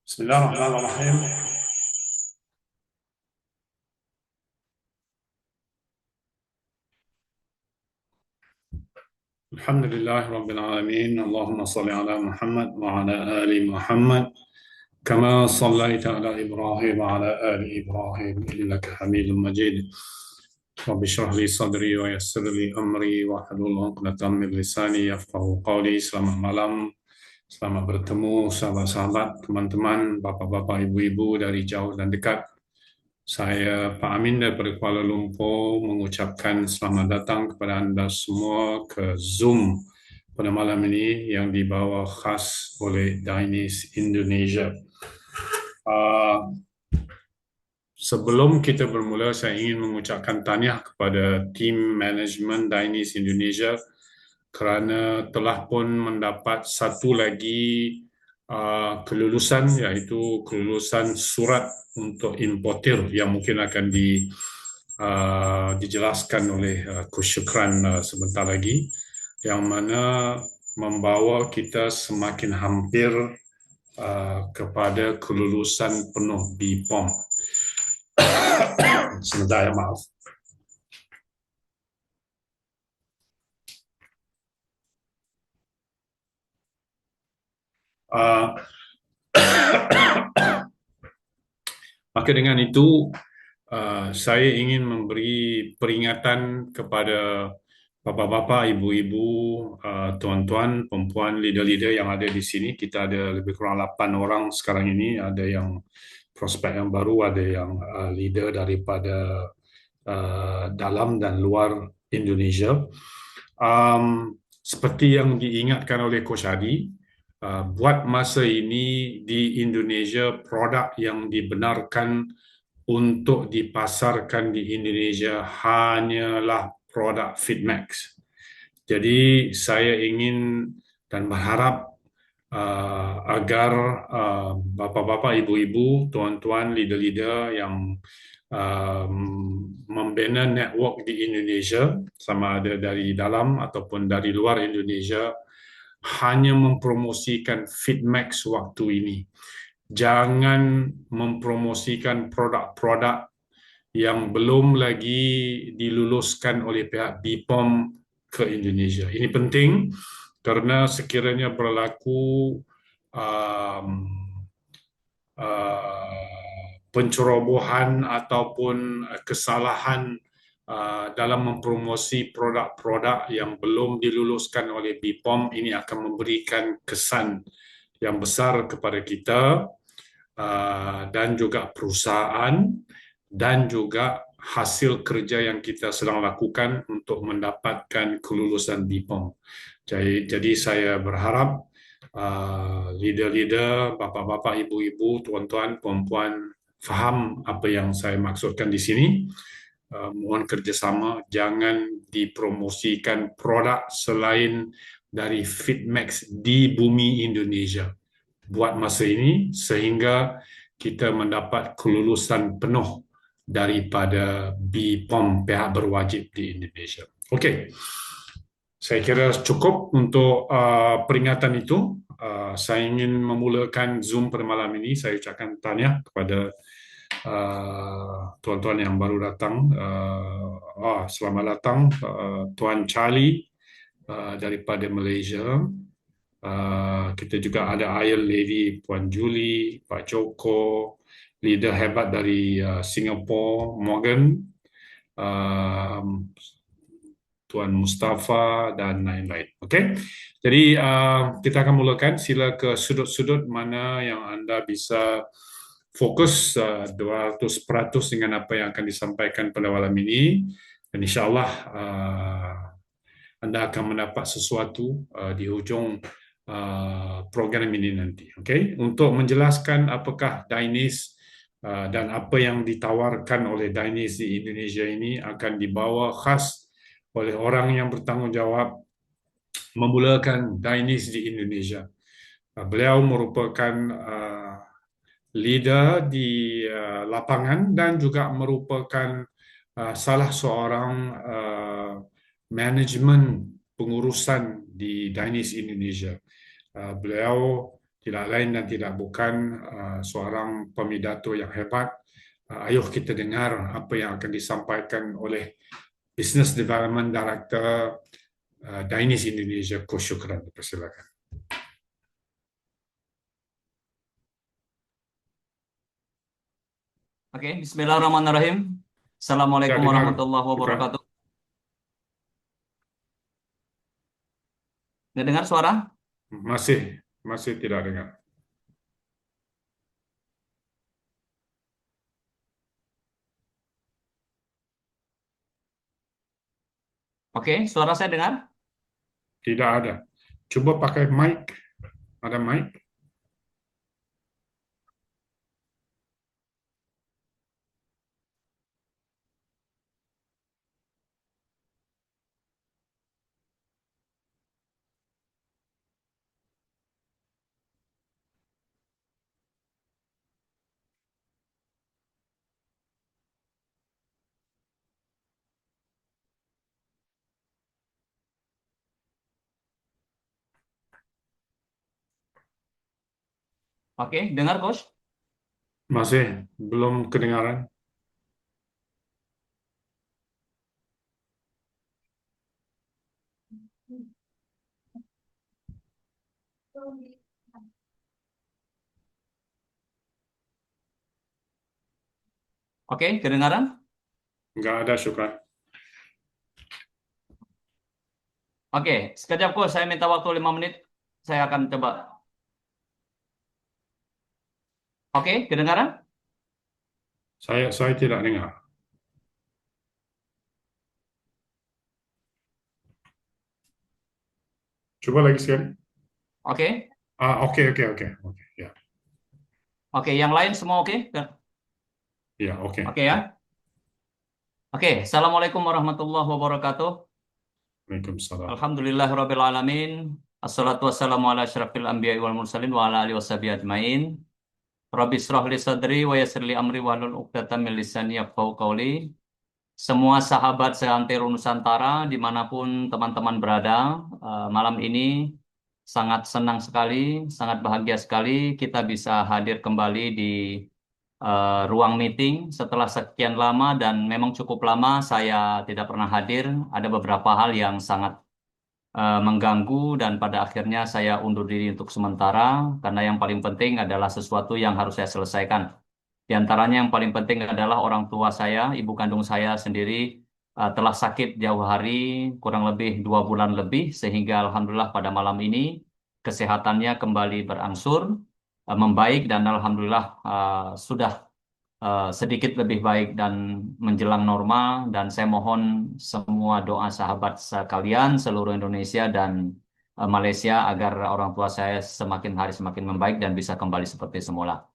بسم الله الرحمن الرحيم. الحمد لله رب العالمين. اللهم صل على محمد وعلى آل محمد كما صليت على إبراهيم وعلى آل إبراهيم إنك حميد مجيد. رب اشرح لي صدري ويسر لي أمري واحلل عقدة من لساني يفقهوا قولي. Selamat malam, selamat bertemu sahabat-sahabat, teman-teman, bapak-bapak, ibu-ibu dari jauh dan dekat. Saya Pak Amin daripada Kuala Lumpur mengucapkan selamat datang kepada anda semua ke Zoom pada malam ini yang dibawa khas oleh Dainis Indonesia. Sebelum kita bermula, saya ingin mengucapkan tahniah kepada tim manajemen Dainis Indonesia kerana telah pun mendapat satu lagi kelulusan, iaitu kelulusan surat untuk importir yang mungkin akan dijelaskan oleh Coach Syukran sebentar lagi, yang mana membawa kita semakin hampir kepada kelulusan penuh BPOM. Sebentar ya, maaf. Maka dengan itu, saya ingin memberi peringatan kepada bapa-bapa, ibu-ibu, tuan-tuan, perempuan, leader-leader yang ada di sini. Kita ada lebih kurang 8 orang sekarang ini. Ada yang prospek yang baru, ada yang leader daripada dalam dan luar Indonesia. Seperti yang diingatkan oleh Coach Hadi, buat masa ini di Indonesia, produk yang dibenarkan untuk dipasarkan di Indonesia hanyalah produk Fitmax. Jadi saya ingin dan berharap agar bapa-bapa, ibu-ibu, tuan-tuan, leader-leader yang membina network di Indonesia, sama ada dari dalam ataupun dari luar Indonesia, hanya mempromosikan Fitmax waktu ini. Jangan mempromosikan produk-produk yang belum lagi diluluskan oleh pihak BPOM ke Indonesia. Ini penting kerana sekiranya berlaku pencerobohan ataupun kesalahan dalam mempromosi produk-produk yang belum diluluskan oleh BPOM, ini akan memberikan kesan yang besar kepada kita dan juga perusahaan dan juga hasil kerja yang kita sedang lakukan untuk mendapatkan kelulusan BPOM. Jadi saya berharap leader-leader, bapa-bapa, ibu-ibu, tuan-tuan, perempuan faham apa yang saya maksudkan di sini. Mohon kerjasama, jangan dipromosikan produk selain dari Fitmax di bumi Indonesia buat masa ini sehingga kita mendapat kelulusan penuh daripada BPOM, pihak berwajib di Indonesia. Okey, saya kira cukup untuk peringatan itu. Saya ingin memulakan Zoom pada malam ini. Saya ucapkan tahniah kepada tuan-tuan yang baru datang. Selamat datang Tuan Charlie daripada Malaysia. Kita juga ada Iron Lady, Puan Julie, Pak Joko, leader hebat dari Singapore, Morgan, Tuan Mustafa dan lain-lain. Okey. Jadi kita akan mulakan. Sila ke sudut-sudut mana yang anda bisa fokus 200% dengan apa yang akan disampaikan pada malam ini. Dan insya-Allah anda akan mendapat sesuatu di hujung program ini nanti. Okey. Untuk menjelaskan apakah Dainis dan apa yang ditawarkan oleh Dainis di Indonesia ini akan dibawa khas oleh orang yang bertanggungjawab memulakan Dainis di Indonesia. Beliau merupakan leader di lapangan dan juga merupakan salah seorang manajemen pengurusan di Dainis Indonesia. Beliau tidak lain dan tidak bukan seorang pemidato yang hebat. Ayo kita dengar apa yang akan disampaikan oleh Business Development Director Dainis Indonesia, Coach Syukran. Persilakan. Oke, Bismillahirrahmanirrahim. Ya, Assalamualaikum dengar. warahmatullahi Syukran. wabarakatuh. Nggak dengar suara? Masih, masih tidak dengar. Oke, suara saya dengar? Tidak ada. Coba pakai mic. Ada mic? Oke, dengar, Coach? Masih belum kedengaran. Oke, kedengaran? Nggak ada, Syukran. Oke, sekejap, Coach. Saya minta waktu 5 menit. Saya akan coba. Oke, kedengaran? Saya tidak dengar. Coba lagi sekali. Oke, Oke, oke, oke, oke. Ya, oke. Yang lain semua oke? ya, oke. Oke ya? Oke, Assalamualaikum warahmatullahi wabarakatuh. Waalaikumsalam. Alhamdulillahirabbil alamin. Assalatu wassalamu ala asyrafil anbiya'i wal mursalin wa ala alihi washabihi ajmain. Rabbi israh li sadri wa yassir li amri wahlul 'uqdatam min lisani yafqahu qawli. Semua sahabat seantero Nusantara dimanapun teman-teman berada, malam ini sangat senang sekali, sangat bahagia sekali kita bisa hadir kembali di ruang meeting setelah sekian lama dan memang cukup lama saya tidak pernah hadir. Ada beberapa hal yang sangat mengganggu dan pada akhirnya saya undur diri untuk sementara karena yang paling penting adalah sesuatu yang harus saya selesaikan. Di antaranya yang paling penting adalah orang tua saya, ibu kandung saya sendiri telah sakit jauh hari, kurang lebih 2 bulan lebih, sehingga alhamdulillah pada malam ini kesehatannya kembali berangsur, membaik dan alhamdulillah sudah sedikit lebih baik dan menjelang normal. Dan saya mohon semua doa sahabat sekalian seluruh Indonesia dan Malaysia agar orang tua saya semakin hari semakin membaik dan bisa kembali seperti semula.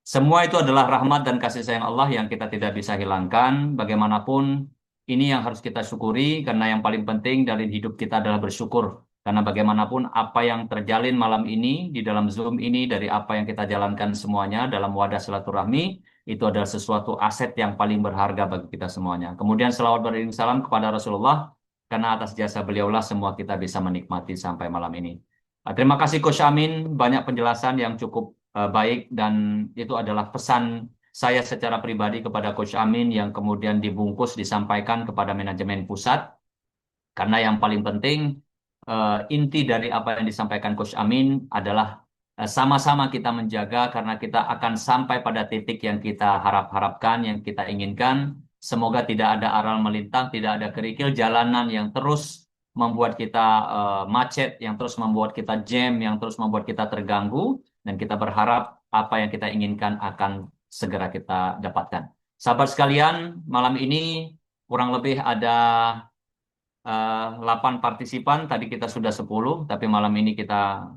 Semua itu adalah rahmat dan kasih sayang Allah yang kita tidak bisa hilangkan. Bagaimanapun, ini yang harus kita syukuri karena yang paling penting dari hidup kita adalah bersyukur. Karena bagaimanapun apa yang terjalin malam ini di dalam Zoom ini dari apa yang kita jalankan semuanya dalam wadah silaturahmi itu adalah sesuatu aset yang paling berharga bagi kita semuanya. Kemudian selawat beriring salam kepada Rasulullah karena atas jasa beliaulah semua kita bisa menikmati sampai malam ini. Terima kasih Coach Amin, banyak penjelasan yang cukup baik dan itu adalah pesan saya secara pribadi kepada Coach Amin yang kemudian dibungkus disampaikan kepada manajemen pusat karena yang paling penting inti dari apa yang disampaikan Coach Amin adalah sama-sama kita menjaga karena kita akan sampai pada titik yang kita harap-harapkan, yang kita inginkan. Semoga tidak ada aral melintang, tidak ada kerikil, jalanan yang terus membuat kita macet, yang terus membuat kita jam, yang terus membuat kita terganggu, dan kita berharap apa yang kita inginkan akan segera kita dapatkan. Sahabat sekalian, malam ini kurang lebih ada 8 partisipan, tadi kita sudah 10, tapi malam ini kita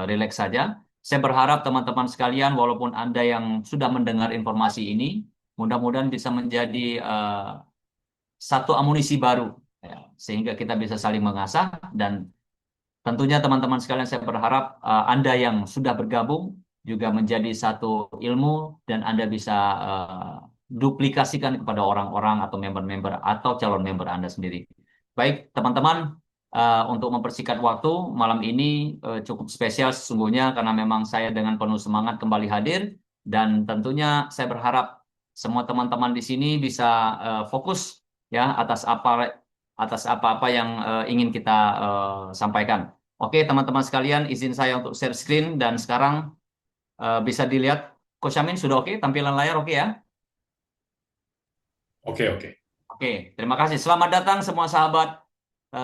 rileks saja. Saya berharap teman-teman sekalian, walaupun Anda yang sudah mendengar informasi ini, mudah-mudahan bisa menjadi satu amunisi baru, ya, sehingga kita bisa saling mengasah. Dan tentunya teman-teman sekalian, saya berharap Anda yang sudah bergabung juga menjadi satu ilmu, dan Anda bisa duplikasikan kepada orang-orang atau member-member atau calon member Anda sendiri. Baik, teman-teman, untuk mempersingkat waktu, malam ini cukup spesial sesungguhnya karena memang saya dengan penuh semangat kembali hadir dan tentunya saya berharap semua teman-teman di sini bisa fokus ya atas apa-apa yang ingin kita sampaikan. Oke, teman-teman sekalian, izin saya untuk share screen dan sekarang bisa dilihat. Coach Amin sudah oke, tampilan layar oke ya? Oke, oke. Oke, terima kasih. Selamat datang semua sahabat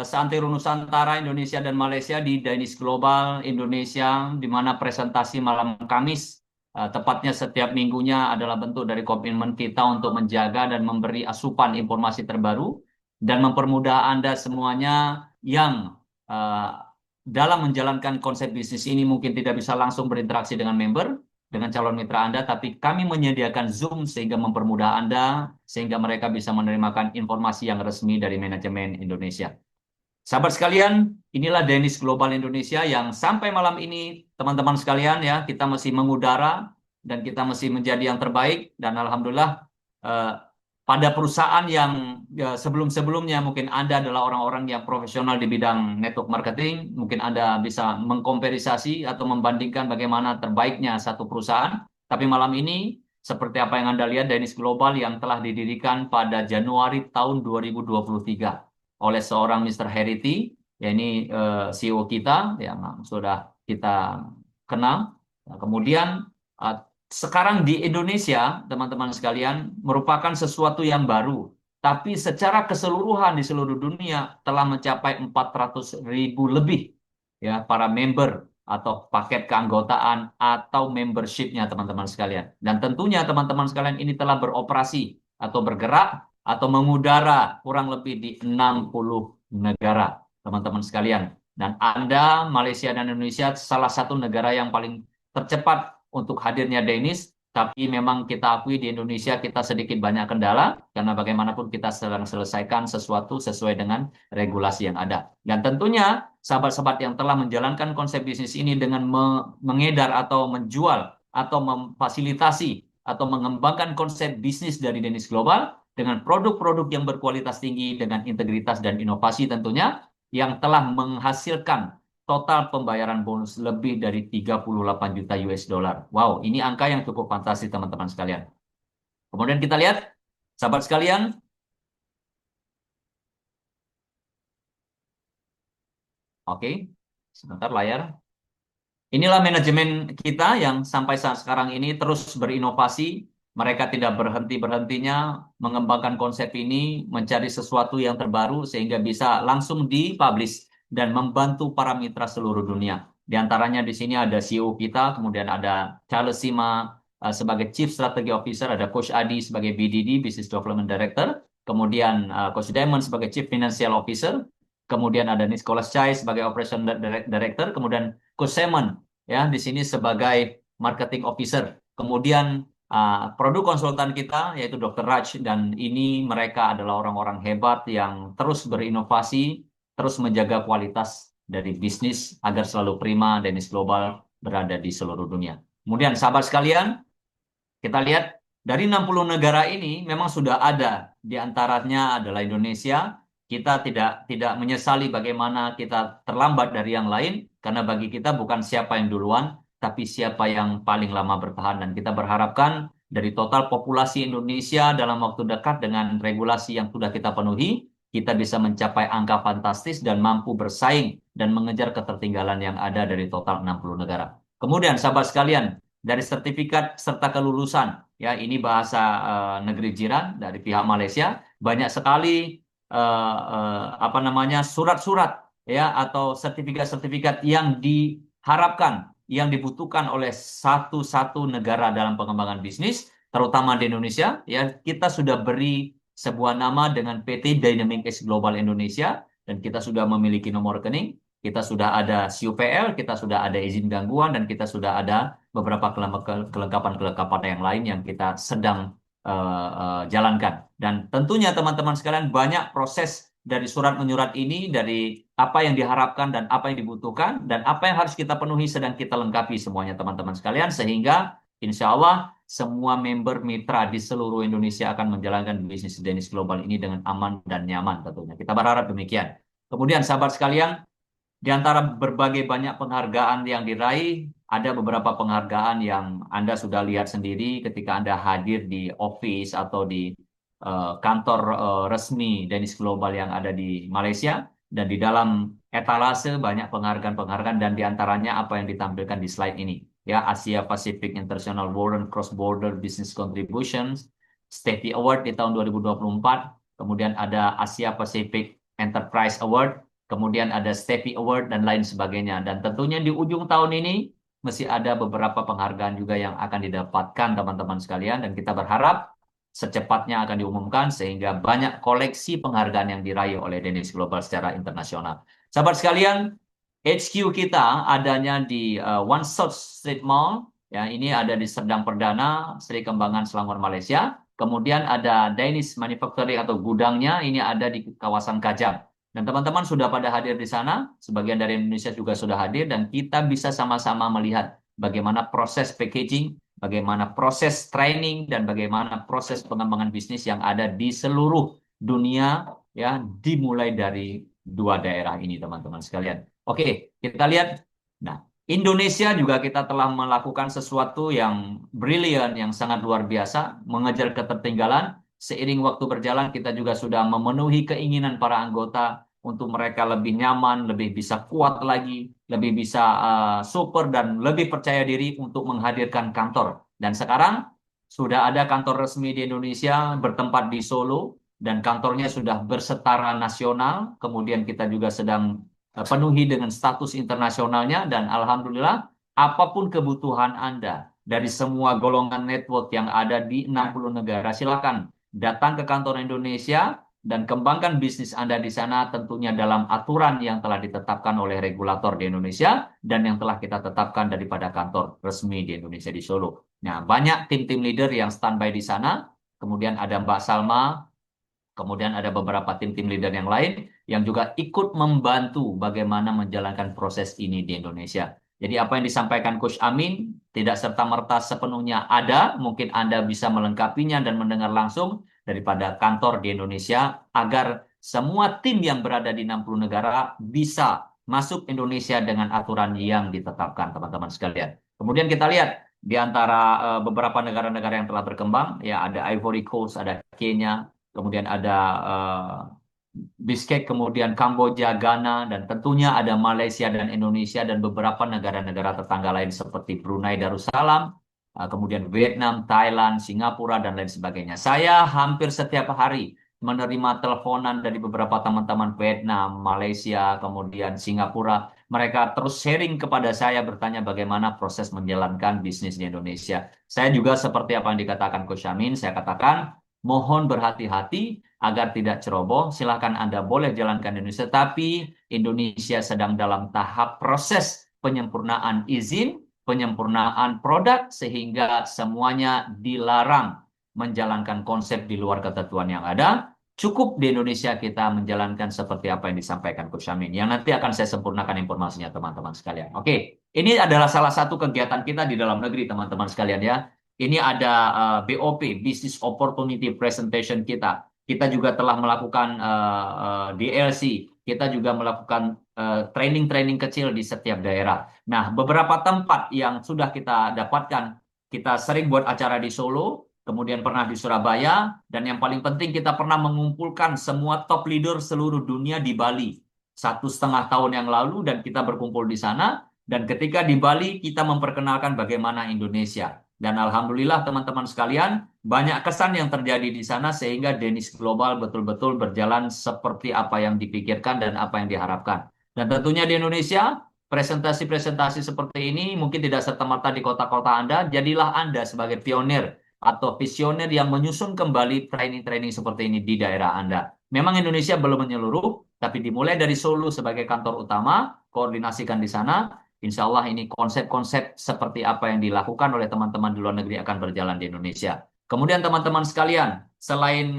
seantero Nusantara, Indonesia, dan Malaysia di Dainis Global Indonesia, di mana presentasi malam Kamis, tepatnya setiap minggunya adalah bentuk dari komitmen kita untuk menjaga dan memberi asupan informasi terbaru dan mempermudah Anda semuanya yang eh, dalam menjalankan konsep bisnis ini mungkin tidak bisa langsung berinteraksi dengan member, dengan calon mitra Anda, tapi kami menyediakan Zoom sehingga mempermudah Anda, sehingga mereka bisa menerima informasi yang resmi dari manajemen Indonesia. Sahabat sekalian, inilah Dainis Global Indonesia yang sampai malam ini, teman-teman sekalian ya, kita masih mengudara dan kita masih menjadi yang terbaik dan alhamdulillah eh, pada perusahaan yang ya, sebelum-sebelumnya mungkin Anda adalah orang-orang yang profesional di bidang network marketing, mungkin Anda bisa mengkomparisi atau membandingkan bagaimana terbaiknya satu perusahaan. Tapi malam ini, seperti apa yang Anda lihat, Dainis Global yang telah didirikan pada Januari tahun 2023 oleh seorang Mr. Herity, ya ini CEO kita yang sudah kita kenal. Nah, kemudian sekarang di Indonesia, teman-teman sekalian, merupakan sesuatu yang baru. Tapi secara keseluruhan di seluruh dunia telah mencapai 400.000 lebih ya para member atau paket keanggotaan atau membershipnya teman-teman sekalian. Dan tentunya teman-teman sekalian ini telah beroperasi atau bergerak atau mengudara kurang lebih di 60 negara teman-teman sekalian. Dan Anda, Malaysia dan Indonesia salah satu negara yang paling tercepat untuk hadirnya Dainis, tapi memang kita akui di Indonesia kita sedikit banyak kendala karena bagaimanapun kita sedang selesaikan sesuatu sesuai dengan regulasi yang ada. Dan tentunya sahabat-sahabat yang telah menjalankan konsep bisnis ini dengan mengedar atau menjual atau memfasilitasi atau mengembangkan konsep bisnis dari Dainis Global dengan produk-produk yang berkualitas tinggi dengan integritas dan inovasi tentunya yang telah menghasilkan total pembayaran bonus lebih dari 38 juta US dollar. Wow, ini angka yang cukup fantastis teman-teman sekalian. Kemudian kita lihat, sahabat sekalian, oke, sebentar layar. Inilah manajemen kita yang sampai saat sekarang ini terus berinovasi. Mereka tidak berhenti-berhentinya mengembangkan konsep ini, mencari sesuatu yang terbaru sehingga bisa langsung dipublish dan membantu para mitra seluruh dunia. Di antaranya di sini ada CEO kita, kemudian ada Charles Sima sebagai Chief Strategy Officer, ada Coach Adi sebagai BDD, Business Development Director, kemudian Coach Diamond sebagai Chief Financial Officer, kemudian ada Nicholas Chai sebagai Operation Director, kemudian Coach Simon ya di sini sebagai marketing officer. Kemudian produk konsultan kita yaitu Dr. Raj dan ini mereka adalah orang-orang hebat yang terus berinovasi, terus menjaga kualitas dari bisnis agar selalu prima Dainis Global berada di seluruh dunia. Kemudian sahabat sekalian, kita lihat dari 60 negara ini memang sudah ada di antaranya adalah Indonesia. Kita tidak menyesali bagaimana kita terlambat dari yang lain karena bagi kita bukan siapa yang duluan tapi siapa yang paling lama bertahan dan kita berharapkan dari total populasi Indonesia dalam waktu dekat dengan regulasi yang sudah kita penuhi kita bisa mencapai angka fantastis dan mampu bersaing dan mengejar ketertinggalan yang ada dari total 60 negara. Kemudian sahabat sekalian, dari sertifikat serta kelulusan. Ya, ini bahasa negeri jiran dari pihak Malaysia. Banyak sekali apa namanya surat-surat ya atau sertifikat-sertifikat yang diharapkan, yang dibutuhkan oleh satu negara dalam pengembangan bisnis, terutama di Indonesia. Ya, kita sudah beri sebuah nama dengan PT Dynamic X Global Indonesia dan kita sudah memiliki nomor rekening. Kita sudah ada CUPL, kita sudah ada izin gangguan, dan kita sudah ada beberapa kelengkapan-kelengkapan yang lain yang kita sedang jalankan. Dan tentunya teman-teman sekalian banyak proses dari surat menyurat ini, dari apa yang diharapkan dan apa yang dibutuhkan, dan apa yang harus kita penuhi sedang kita lengkapi semuanya teman-teman sekalian, sehingga insya Allah semua member mitra di seluruh Indonesia akan menjalankan bisnis Dainis Global ini dengan aman dan nyaman tentunya. Kita berharap demikian. Kemudian sahabat sekalian, di antara berbagai banyak penghargaan yang diraih, ada beberapa penghargaan yang Anda sudah lihat sendiri ketika Anda hadir di office atau di kantor resmi Danish Global yang ada di Malaysia. Dan di dalam etalase banyak penghargaan-penghargaan dan di antaranya apa yang ditampilkan di slide ini. Ya, Asia Pacific International Warren Cross Border Business Contributions, Stevie Award di tahun 2024, kemudian ada Asia Pacific Enterprise Award, kemudian ada Stevie Award dan lain sebagainya. Dan tentunya di ujung tahun ini masih ada beberapa penghargaan juga yang akan didapatkan teman-teman sekalian dan kita berharap secepatnya akan diumumkan sehingga banyak koleksi penghargaan yang diraih oleh Danish Global secara internasional. Sahabat sekalian, HQ kita adanya di One South Street Mall, ya ini ada di Serdang Perdana, Sri Kembangan, Selangor, Malaysia. Kemudian ada Danish Manufacturing atau gudangnya ini ada di kawasan Kajang. Dan teman-teman sudah pada hadir di sana, sebagian dari Indonesia juga sudah hadir, dan kita bisa sama-sama melihat bagaimana proses packaging, bagaimana proses training, dan bagaimana proses pengembangan bisnis yang ada di seluruh dunia, ya dimulai dari dua daerah ini, teman-teman sekalian. Oke, kita lihat. Nah, Indonesia juga kita telah melakukan sesuatu yang brilian, yang sangat luar biasa, mengejar ketertinggalan. Seiring waktu berjalan, kita juga sudah memenuhi keinginan para anggota untuk mereka lebih nyaman, lebih bisa kuat lagi, lebih bisa super dan lebih percaya diri untuk menghadirkan kantor. Dan sekarang sudah ada kantor resmi di Indonesia bertempat di Solo dan kantornya sudah bersetara nasional. Kemudian kita juga sedang penuhi dengan status internasionalnya dan alhamdulillah apapun kebutuhan Anda dari semua golongan network yang ada di 60 negara, silakan datang ke kantor Indonesia dan kembangkan bisnis Anda di sana tentunya dalam aturan yang telah ditetapkan oleh regulator di Indonesia dan yang telah kita tetapkan daripada kantor resmi di Indonesia di Solo. Nah, banyak tim-tim leader yang standby di sana, kemudian ada Mbak Salma, kemudian ada beberapa tim-tim leader yang lain yang juga ikut membantu bagaimana menjalankan proses ini di Indonesia. Jadi apa yang disampaikan Coach Amin tidak serta-merta sepenuhnya ada, mungkin Anda bisa melengkapinya dan mendengar langsung daripada kantor di Indonesia agar semua tim yang berada di 60 negara bisa masuk Indonesia dengan aturan yang ditetapkan, teman-teman sekalian. Kemudian kita lihat di antara beberapa negara-negara yang telah berkembang, ya ada Ivory Coast, ada Kenya, kemudian ada Bishkek, kemudian Kamboja, Ghana, dan tentunya ada Malaysia dan Indonesia dan beberapa negara-negara tetangga lain seperti Brunei Darussalam, kemudian Vietnam, Thailand, Singapura, dan lain sebagainya. Saya hampir setiap hari menerima teleponan dari beberapa teman-teman Vietnam, Malaysia, kemudian Singapura. Mereka terus sharing kepada saya bertanya bagaimana proses menjalankan bisnis di Indonesia. Saya juga seperti apa yang dikatakan Coach Amin, saya katakan mohon berhati-hati agar tidak ceroboh. Silakan Anda boleh jalankan Indonesia, tapi Indonesia sedang dalam tahap proses penyempurnaan izin, penyempurnaan produk, sehingga semuanya dilarang menjalankan konsep di luar ketentuan yang ada. Cukup di Indonesia kita menjalankan seperti apa yang disampaikan Coach Amin, yang nanti akan saya sempurnakan informasinya teman-teman sekalian. Oke, ini adalah salah satu kegiatan kita di dalam negeri teman-teman sekalian ya. Ini ada BOP, Business Opportunity Presentation kita. Kita juga telah melakukan DLC. Kita juga melakukan training-training kecil di setiap daerah. Nah, beberapa tempat yang sudah kita dapatkan, kita sering buat acara di Solo, kemudian pernah di Surabaya, dan yang paling penting kita pernah mengumpulkan semua top leader seluruh dunia di Bali. 1,5 tahun yang lalu dan kita berkumpul di sana. Dan ketika di Bali kita memperkenalkan bagaimana Indonesia. Dan alhamdulillah teman-teman sekalian, banyak kesan yang terjadi di sana sehingga Danish Global betul-betul berjalan seperti apa yang dipikirkan dan apa yang diharapkan. Dan tentunya di Indonesia, presentasi-presentasi seperti ini mungkin tidak serta-merta di kota-kota Anda, jadilah Anda sebagai pionir atau visioner yang menyusun kembali training-training seperti ini di daerah Anda. Memang Indonesia belum menyeluruh, tapi dimulai dari Solo sebagai kantor utama, koordinasikan di sana. Insya Allah ini konsep-konsep seperti apa yang dilakukan oleh teman-teman di luar negeri akan berjalan di Indonesia. Kemudian teman-teman sekalian, selain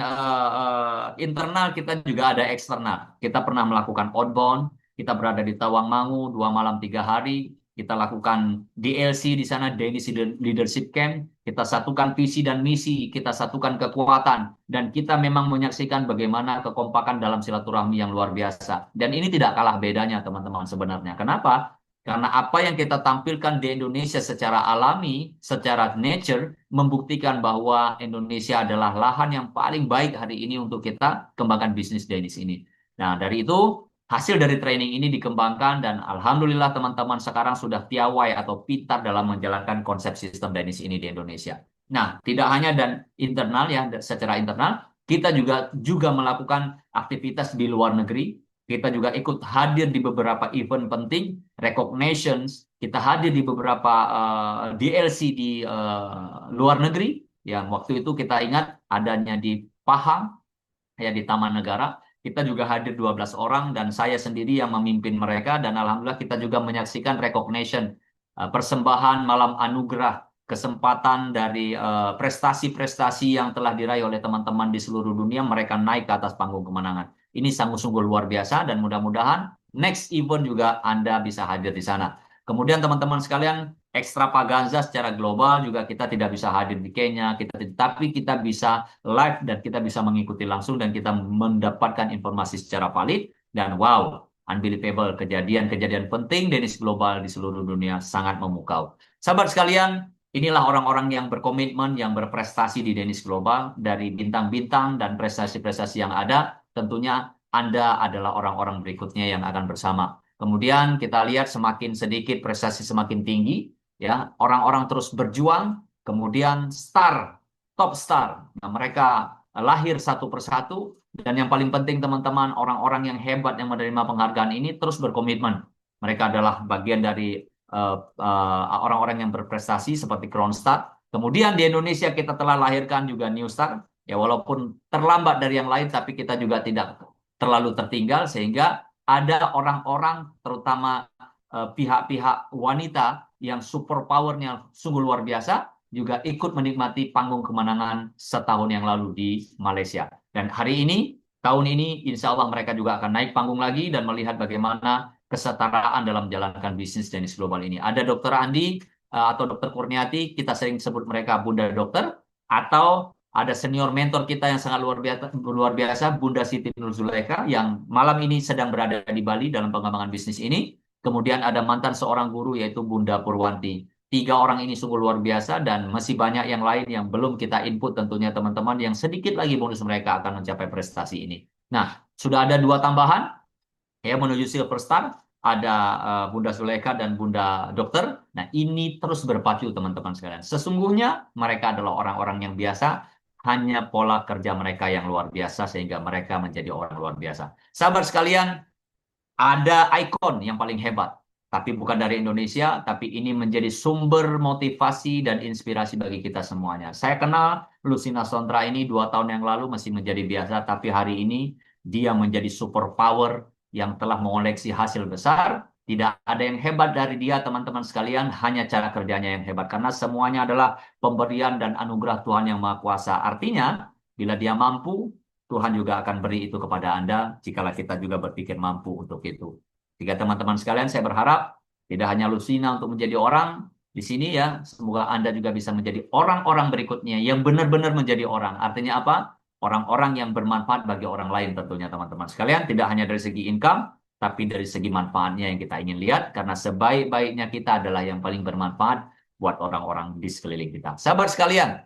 internal kita juga ada eksternal. Kita pernah melakukan outbound, kita berada di Tawangmangu 2 malam 3 hari. kita lakukan DLC di sana, Danish Leadership Camp, kita satukan visi dan misi, kita satukan kekuatan, dan kita memang menyaksikan bagaimana kekompakan dalam silaturahmi yang luar biasa. Dan ini tidak kalah bedanya teman-teman sebenarnya. Kenapa? Karena apa yang kita tampilkan di Indonesia secara alami, secara nature, membuktikan bahwa Indonesia adalah lahan yang paling baik hari ini untuk kita kembangkan bisnis Danish ini. Nah, dari itu, hasil dari training ini dikembangkan dan alhamdulillah teman-teman sekarang sudah piawai atau pintar dalam menjalankan konsep sistem Danish ini di Indonesia. Nah, tidak hanya dan internal ya, secara internal, kita juga melakukan aktivitas di luar negeri. Kita juga ikut hadir di beberapa event penting, recognitions, kita hadir di beberapa DLC di luar negeri. Yang waktu itu kita ingat adanya di Pahang, ya di Taman Negara. Kita juga hadir 12 orang dan saya sendiri yang memimpin mereka dan alhamdulillah kita juga menyaksikan recognition, persembahan malam anugerah, kesempatan dari prestasi-prestasi yang telah diraih oleh teman-teman di seluruh dunia, mereka naik ke atas panggung kemenangan. Ini sungguh-sungguh luar biasa dan mudah-mudahan next event juga Anda bisa hadir di sana. Kemudian teman-teman sekalian, ekstravaganza secara global juga kita tidak bisa hadir di Kenya, tapi kita bisa live dan kita bisa mengikuti langsung dan kita mendapatkan informasi secara valid dan wow, unbelievable, kejadian-kejadian penting Danish Global di seluruh dunia sangat memukau. Sahabat sekalian, inilah orang-orang yang berkomitmen, yang berprestasi di Danish Global, dari bintang-bintang dan prestasi-prestasi yang ada, tentunya Anda adalah orang-orang berikutnya yang akan bersama. Kemudian kita lihat semakin sedikit prestasi semakin tinggi, ya orang-orang terus berjuang, kemudian top star. Nah, mereka lahir satu persatu dan yang paling penting teman-teman, orang-orang yang hebat yang menerima penghargaan ini terus berkomitmen. Mereka adalah bagian dari orang-orang yang berprestasi seperti Crown Star. Kemudian di Indonesia kita telah lahirkan juga New Star. Ya walaupun terlambat dari yang lain tapi kita juga tidak terlalu tertinggal sehingga ada orang-orang terutama pihak-pihak wanita yang super powernya sungguh luar biasa juga ikut menikmati panggung kemenangan setahun yang lalu di Malaysia. Dan hari ini, tahun ini, insya Allah mereka juga akan naik panggung lagi dan melihat bagaimana kesetaraan dalam menjalankan bisnis Danish Global ini. Ada Dr. Andi atau Dr. Kurniati, kita sering sebut mereka Bunda Dokter, atau ada senior mentor kita yang sangat luar biasa, Bunda Siti Nur Zulaika, yang malam ini sedang berada di Bali dalam pengembangan bisnis ini. Kemudian ada mantan seorang guru yaitu Bunda Purwanti. 3 orang ini sungguh luar biasa dan masih banyak yang lain yang belum kita input tentunya teman-teman yang sedikit lagi bonus mereka akan mencapai prestasi ini. Nah, sudah ada 2 tambahan ya menuju Silver Star. Ada Bunda Zulaika dan Bunda Dokter. Nah, ini terus berpacu teman-teman sekalian. Sesungguhnya mereka adalah orang-orang yang biasa, hanya pola kerja mereka yang luar biasa sehingga mereka menjadi orang luar biasa. Sahabat sekalian, ada ikon yang paling hebat, tapi bukan dari Indonesia, tapi ini menjadi sumber motivasi dan inspirasi bagi kita semuanya. Saya kenal Lucina Sontra ini 2 tahun yang lalu masih menjadi biasa, tapi hari ini dia menjadi super power yang telah mengoleksi hasil besar. Tidak ada yang hebat dari dia, teman-teman sekalian, hanya cara kerjanya yang hebat. Karena semuanya adalah pemberian dan anugerah Tuhan yang Maha Kuasa. Artinya, bila dia mampu, Tuhan juga akan beri itu kepada Anda jikalau kita juga berpikir mampu untuk itu. Jika teman-teman sekalian, saya berharap tidak hanya Lucina untuk menjadi orang di sini ya, semoga Anda juga bisa menjadi orang-orang berikutnya yang benar-benar menjadi orang. Artinya apa? Orang-orang yang bermanfaat bagi orang lain tentunya teman-teman sekalian, tidak hanya dari segi income, tapi dari segi manfaatnya yang kita ingin lihat, karena sebaik-baiknya kita adalah yang paling bermanfaat buat orang-orang di sekeliling kita. Sahabat sekalian,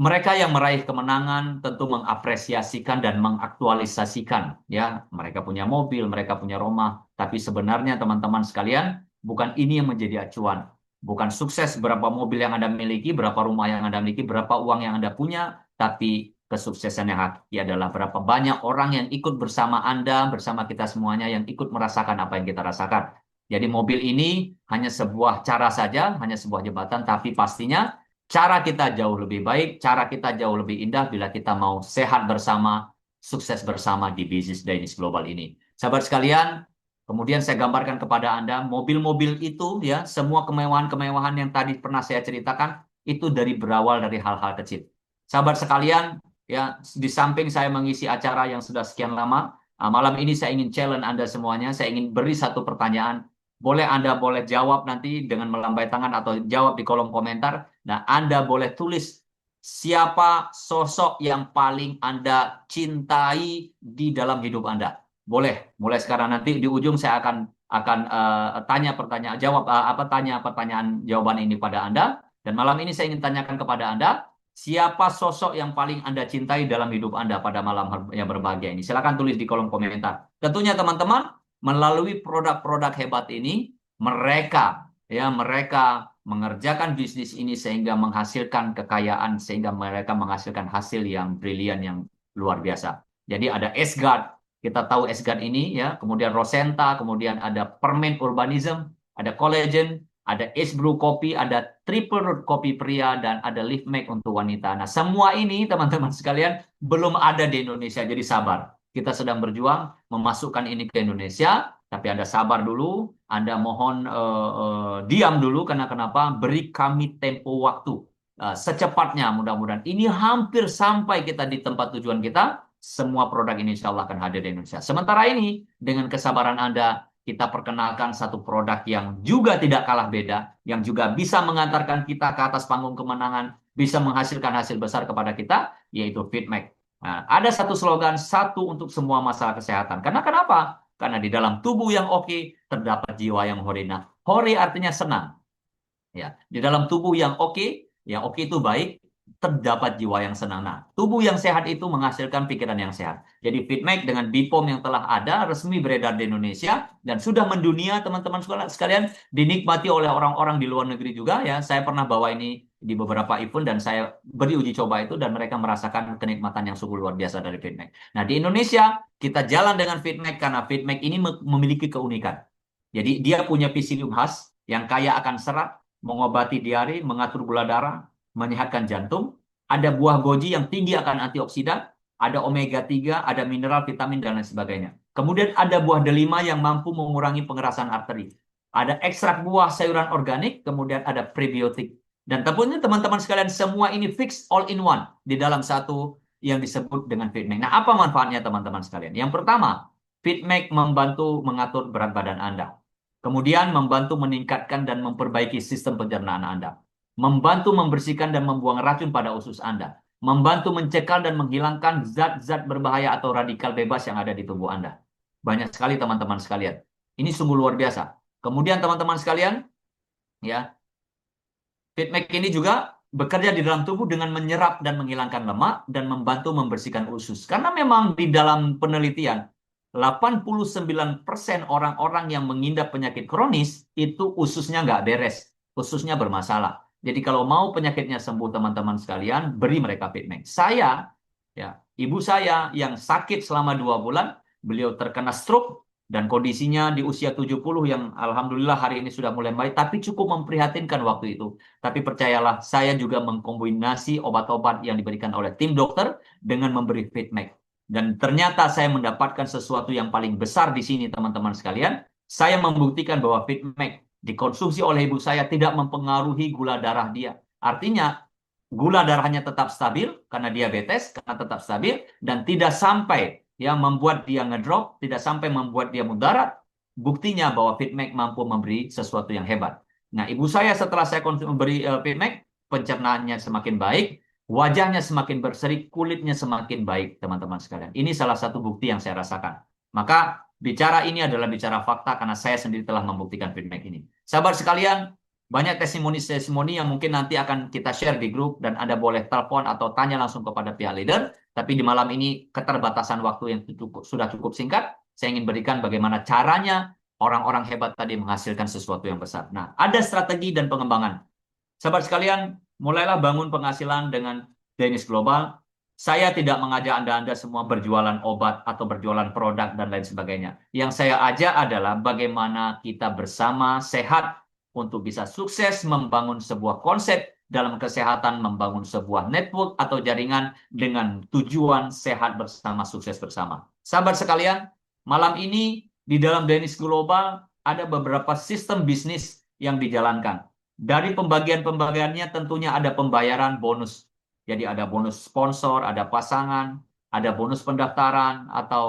mereka yang meraih kemenangan tentu mengapresiasikan dan mengaktualisasikan ya, mereka punya mobil, mereka punya rumah, tapi sebenarnya teman-teman sekalian, bukan ini yang menjadi acuan. Bukan sukses berapa mobil yang Anda miliki, berapa rumah yang Anda miliki, berapa uang yang Anda punya, tapi kesuksesan yang hakiki adalah berapa banyak orang yang ikut bersama Anda, bersama kita semuanya yang ikut merasakan apa yang kita rasakan. Jadi mobil ini hanya sebuah cara saja, hanya sebuah jembatan, tapi pastinya cara kita jauh lebih baik, cara kita jauh lebih indah bila kita mau sehat bersama, sukses bersama di bisnis Danish Global ini. Sahabat sekalian, kemudian saya gambarkan kepada Anda, mobil-mobil itu ya, semua kemewahan-kemewahan yang tadi pernah saya ceritakan, itu berawal dari hal-hal kecil. Sahabat sekalian, ya di samping saya mengisi acara yang sudah sekian lama, malam ini saya ingin challenge Anda semuanya, saya ingin beri satu pertanyaan, Anda boleh jawab nanti dengan melambai tangan atau jawab di kolom komentar. Nah, Anda boleh tulis siapa sosok yang paling Anda cintai di dalam hidup Anda. Boleh, mulai sekarang nanti di ujung saya akan tanya pertanyaan jawab tanya pertanyaan jawaban ini pada Anda. Dan malam ini saya ingin tanyakan kepada Anda, siapa sosok yang paling Anda cintai dalam hidup Anda pada malam yang berbahagia ini? Silakan tulis di kolom komentar. Tentunya teman-teman, melalui produk-produk hebat ini, mereka mengerjakan bisnis ini sehingga menghasilkan kekayaan, sehingga mereka menghasilkan hasil yang brilian, yang luar biasa. Jadi ada S-Guard, kita tahu S-Guard ini ya, kemudian Rosenta, kemudian ada Permen Urbanism, ada Collagen, ada Ace Brew Kopi, ada Triple Root Kopi pria, dan ada Live Make untuk wanita. Nah, semua ini teman-teman sekalian belum ada di Indonesia, jadi sabar. Kita sedang berjuang memasukkan ini ke Indonesia, tapi Anda sabar dulu, Anda mohon diam dulu, karena kenapa? Beri kami tempo waktu. Secepatnya mudah-mudahan. Ini hampir sampai kita di tempat tujuan kita, semua produk ini insya Allah akan hadir di Indonesia. Sementara ini, dengan kesabaran Anda, kita perkenalkan satu produk yang juga tidak kalah beda, yang juga bisa mengantarkan kita ke atas panggung kemenangan, bisa menghasilkan hasil besar kepada kita, yaitu FitMake. Nah, ada satu slogan, satu untuk semua masalah kesehatan. Karena kenapa? Karena di dalam tubuh yang oke, terdapat jiwa yang hore. Nah, hore artinya senang. Ya, di dalam tubuh yang oke itu baik, terdapat jiwa yang senang. Nah, tubuh yang sehat itu menghasilkan pikiran yang sehat. Jadi FitMake dengan BPOM yang telah ada, resmi beredar di Indonesia, dan sudah mendunia teman-teman sekalian, dinikmati oleh orang-orang di luar negeri juga ya. Saya pernah bawa ini di beberapa event dan saya beri uji coba itu, dan mereka merasakan kenikmatan yang sungguh luar biasa dari FitMake. Nah, di Indonesia kita jalan dengan FitMake karena FitMake ini memiliki keunikan. Jadi dia punya pseudonym khas yang kaya akan serat, mengobati diare, mengatur gula darah, menyehatkan jantung. Ada buah goji yang tinggi akan antioksidan, ada omega 3, ada mineral, vitamin, dan lain sebagainya. Kemudian ada buah delima yang mampu mengurangi pengerasan arteri. Ada ekstrak buah sayuran organik, kemudian ada prebiotik. Dan tentunya teman-teman sekalian, semua ini fix all in one di dalam satu yang disebut dengan FitMake. Nah, apa manfaatnya teman-teman sekalian? Yang pertama, FitMake membantu mengatur berat badan Anda. Kemudian membantu meningkatkan dan memperbaiki sistem pencernaan Anda. Membantu membersihkan dan membuang racun pada usus Anda. Membantu mencekal dan menghilangkan zat-zat berbahaya atau radikal bebas yang ada di tubuh Anda. Banyak sekali teman-teman sekalian. Ini sungguh luar biasa. Kemudian teman-teman sekalian, ya, FitMake ini juga bekerja di dalam tubuh dengan menyerap dan menghilangkan lemak dan membantu membersihkan usus. Karena memang di dalam penelitian, 89% orang-orang yang mengidap penyakit kronis itu ususnya nggak beres, ususnya bermasalah. Jadi kalau mau penyakitnya sembuh teman-teman sekalian, beri mereka FitMake. Ibu saya yang sakit selama 2 bulan, beliau terkena stroke dan kondisinya di usia 70 yang alhamdulillah hari ini sudah mulai baik, tapi cukup memprihatinkan waktu itu. Tapi percayalah, saya juga mengkombinasi obat-obat yang diberikan oleh tim dokter dengan memberi FitMake. Dan ternyata saya mendapatkan sesuatu yang paling besar di sini, teman-teman sekalian. Saya membuktikan bahwa FitMake dikonsumsi oleh ibu saya tidak mempengaruhi gula darah dia. Artinya, gula darahnya tetap stabil karena diabetes, karena tetap stabil, dan tidak sampai membuat dia ngedrop, tidak sampai membuat dia mudarat. Buktinya bahwa FitMake mampu memberi sesuatu yang hebat. Nah, ibu saya setelah saya memberi FitMake, pencernaannya semakin baik, wajahnya semakin berseri, kulitnya semakin baik, teman-teman sekalian. Ini salah satu bukti yang saya rasakan. Maka bicara ini adalah bicara fakta karena saya sendiri telah membuktikan FitMake ini. Sahabat sekalian, banyak testimoni-testimoni yang mungkin nanti akan kita share di grup, dan Anda boleh telepon atau tanya langsung kepada pihak leader. Tapi di malam ini keterbatasan waktu yang sudah cukup singkat, saya ingin berikan bagaimana caranya orang-orang hebat tadi menghasilkan sesuatu yang besar. Nah, ada strategi dan pengembangan. Sahabat sekalian, mulailah bangun penghasilan dengan Danish Global. Saya tidak mengajak Anda semua berjualan obat atau berjualan produk dan lain sebagainya. Yang saya ajak adalah bagaimana kita bersama sehat untuk bisa sukses membangun sebuah konsep dalam kesehatan, membangun sebuah network atau jaringan dengan tujuan sehat bersama, sukses bersama. Sahabat sekalian, malam ini di dalam Danish Global ada beberapa sistem bisnis yang dijalankan. Dari pembagian-pembagiannya tentunya ada pembayaran bonus. Jadi ada bonus sponsor, ada pasangan, ada bonus pendaftaran atau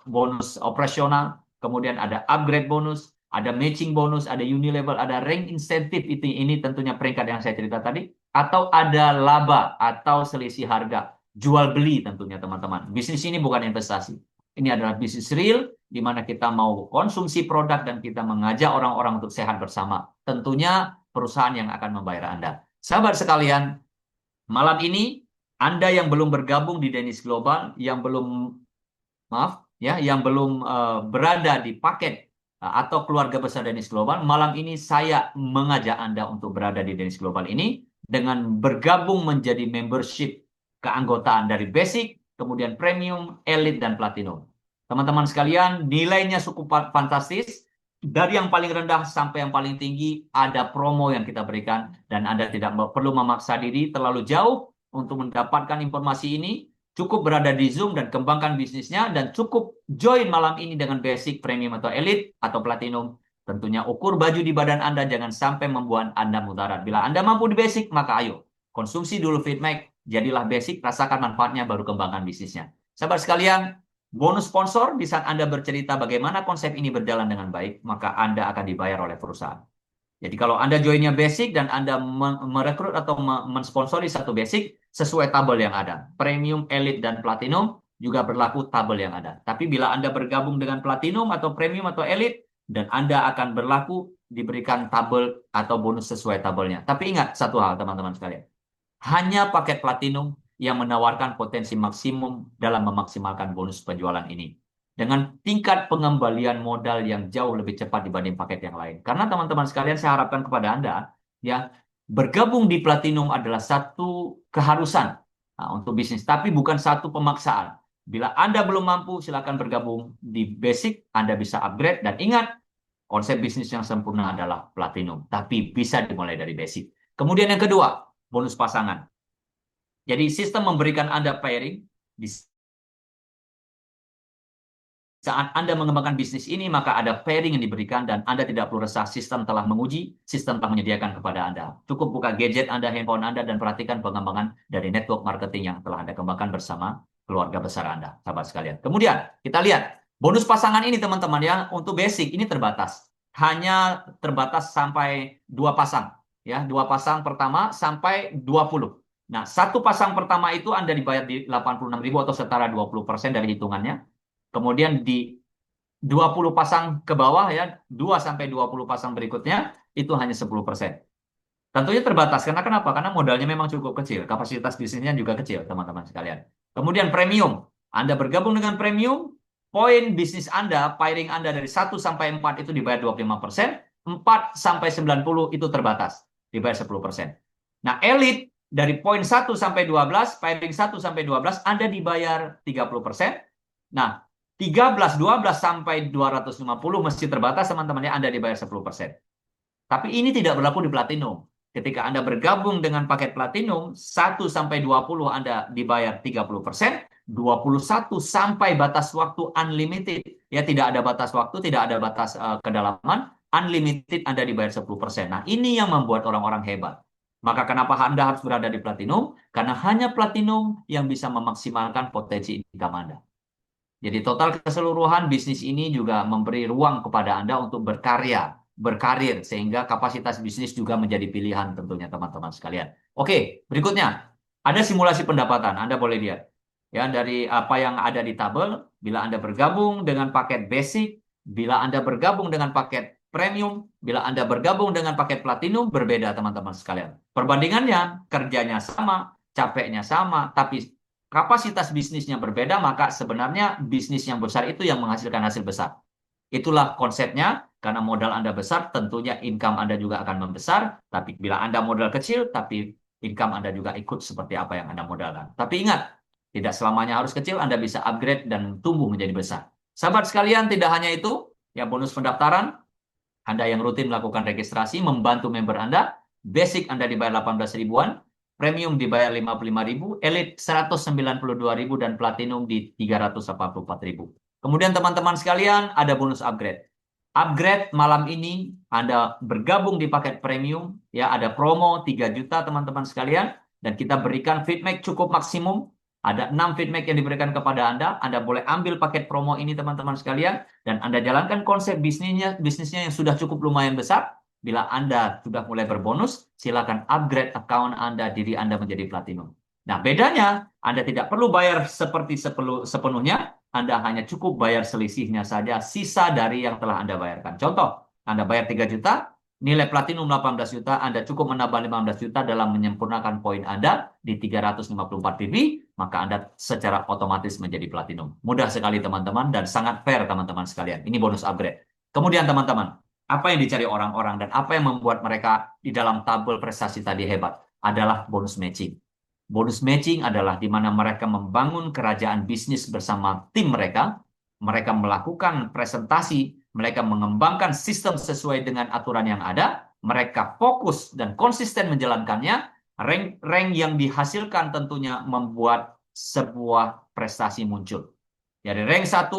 bonus operasional, kemudian ada upgrade bonus, Ada matching bonus, ada unilevel, ada rank insentif, ini tentunya peringkat yang saya cerita tadi, atau ada laba atau selisih harga, jual beli tentunya teman-teman. Bisnis ini bukan investasi. Ini adalah bisnis real di mana kita mau konsumsi produk dan kita mengajak orang-orang untuk sehat bersama. Tentunya perusahaan yang akan membayar Anda. Sahabat sekalian, malam ini Anda yang belum bergabung di Dennis Global, yang belum yang belum berada di paket atau keluarga besar Dennis Global, malam ini saya mengajak Anda untuk berada di Dennis Global ini dengan bergabung menjadi membership keanggotaan dari basic, kemudian premium, elite, dan platinum. Teman-teman sekalian, nilainya cukup fantastis. Dari yang paling rendah sampai yang paling tinggi, ada promo yang kita berikan, dan Anda tidak perlu memaksa diri terlalu jauh untuk mendapatkan informasi ini. Cukup berada di Zoom dan kembangkan bisnisnya, dan cukup join malam ini dengan basic, premium, atau elite, atau platinum. Tentunya ukur baju di badan Anda, jangan sampai membuat Anda mudarat. Bila Anda mampu di basic, maka ayo, konsumsi dulu FitMax, jadilah basic, rasakan manfaatnya, baru kembangkan bisnisnya. Sahabat sekalian, bonus sponsor, di saat Anda bercerita bagaimana konsep ini berjalan dengan baik, maka Anda akan dibayar oleh perusahaan. Jadi kalau Anda joinnya basic dan Anda merekrut atau mensponsori satu basic sesuai tabel yang ada. Premium, elite, dan platinum juga berlaku tabel yang ada. Tapi bila Anda bergabung dengan platinum atau premium atau elite, dan Anda akan berlaku diberikan tabel atau bonus sesuai tabelnya. Tapi ingat satu hal teman-teman sekalian. Hanya paket platinum yang menawarkan potensi maksimum dalam memaksimalkan bonus penjualan ini, dengan tingkat pengembalian modal yang jauh lebih cepat dibanding paket yang lain. Karena teman-teman sekalian, saya harapkan kepada Anda, ya, bergabung di Platinum adalah satu keharusan untuk bisnis, tapi bukan satu pemaksaan. Bila Anda belum mampu, silakan bergabung di Basic, Anda bisa upgrade, dan ingat, konsep bisnis yang sempurna adalah Platinum, tapi bisa dimulai dari Basic. Kemudian yang kedua, bonus pasangan. Jadi sistem memberikan Anda pairing. Di saat Anda mengembangkan bisnis ini, maka ada pairing yang diberikan, dan Anda tidak perlu resah, sistem telah menguji, sistem telah menyediakan kepada Anda. Cukup buka gadget Anda, handphone Anda, dan perhatikan pengembangan dari network marketing yang telah Anda kembangkan bersama keluarga besar Anda, sahabat sekalian. Kemudian, kita lihat, bonus pasangan ini teman-teman ya, untuk basic ini terbatas. Hanya terbatas sampai 2 pasang. Ya, 2 pasang pertama sampai 20. Nah, satu pasang pertama itu Anda dibayar di 86.000 atau setara 20% dari hitungannya. Kemudian di 20 pasang ke bawah ya, 2 sampai 20 pasang berikutnya itu hanya 10%. Tentunya terbatas karena kenapa? Karena modalnya memang cukup kecil, kapasitas bisnisnya juga kecil, teman-teman sekalian. Kemudian premium. Anda bergabung dengan premium, poin bisnis Anda, pairing Anda dari 1 sampai 4 itu dibayar 25%, 4 sampai 90 itu terbatas, dibayar 10%. Nah, elite dari poin 1 sampai 12, pairing 1 sampai 12 Anda dibayar 30%. Nah, 13, 12 sampai 250 mesti terbatas teman-teman ya, Anda dibayar 10%. Tapi ini tidak berlaku di platinum. Ketika Anda bergabung dengan paket platinum, 1 sampai 20 Anda dibayar 30%, 21 sampai batas waktu unlimited. Ya, tidak ada batas waktu, tidak ada batas kedalaman, unlimited Anda dibayar 10%. Nah, ini yang membuat orang-orang hebat. Maka kenapa Anda harus berada di platinum? Karena hanya platinum yang bisa memaksimalkan potensi income Anda. Jadi total keseluruhan bisnis ini juga memberi ruang kepada Anda untuk berkarya, berkarir, sehingga kapasitas bisnis juga menjadi pilihan tentunya teman-teman sekalian. Oke, berikutnya ada simulasi pendapatan. Anda boleh lihat ya dari apa yang ada di tabel. Bila Anda bergabung dengan paket basic, bila Anda bergabung dengan paket premium, bila Anda bergabung dengan paket platinum, berbeda teman-teman sekalian. Perbandingannya, kerjanya sama, capeknya sama, tapi kapasitas bisnisnya berbeda, maka sebenarnya bisnis yang besar itu yang menghasilkan hasil besar. Itulah konsepnya, karena modal Anda besar, tentunya income Anda juga akan membesar. Tapi bila Anda modal kecil, tapi income Anda juga ikut seperti apa yang Anda modalkan. Tapi ingat, tidak selamanya harus kecil, Anda bisa upgrade dan tumbuh menjadi besar. Sahabat sekalian, tidak hanya itu, ya bonus pendaftaran, Anda yang rutin melakukan registrasi, membantu member Anda, basic Anda dibayar 18 ribuan, premium dibayar 55.000, elite 192.000, dan platinum di 384.000. Kemudian teman-teman sekalian, ada bonus upgrade. Upgrade malam ini Anda bergabung di paket premium, ya ada promo 3 juta teman-teman sekalian, dan kita berikan feedback cukup maksimum. Ada 6 feedback yang diberikan kepada Anda. Anda boleh ambil paket promo ini teman-teman sekalian dan Anda jalankan konsep bisnisnya yang sudah cukup lumayan besar. Bila Anda sudah mulai berbonus, silakan upgrade account Anda, diri Anda menjadi platinum. Nah, bedanya Anda tidak perlu bayar seperti sepenuhnya, Anda hanya cukup bayar selisihnya saja, sisa dari yang telah Anda bayarkan. Contoh, Anda bayar 3 juta, nilai platinum 18 juta, Anda cukup menambah 15 juta dalam menyempurnakan poin Anda di 354 PB, maka Anda secara otomatis menjadi platinum. Mudah sekali teman-teman dan sangat fair teman-teman sekalian. Ini bonus upgrade. Kemudian teman-teman, apa yang dicari orang-orang dan apa yang membuat mereka di dalam tabel prestasi tadi hebat adalah bonus matching. Bonus matching adalah di mana mereka membangun kerajaan bisnis bersama tim mereka, mereka melakukan presentasi, mereka mengembangkan sistem sesuai dengan aturan yang ada, mereka fokus dan konsisten menjalankannya, rank yang dihasilkan tentunya membuat sebuah prestasi muncul. Dari rank 1,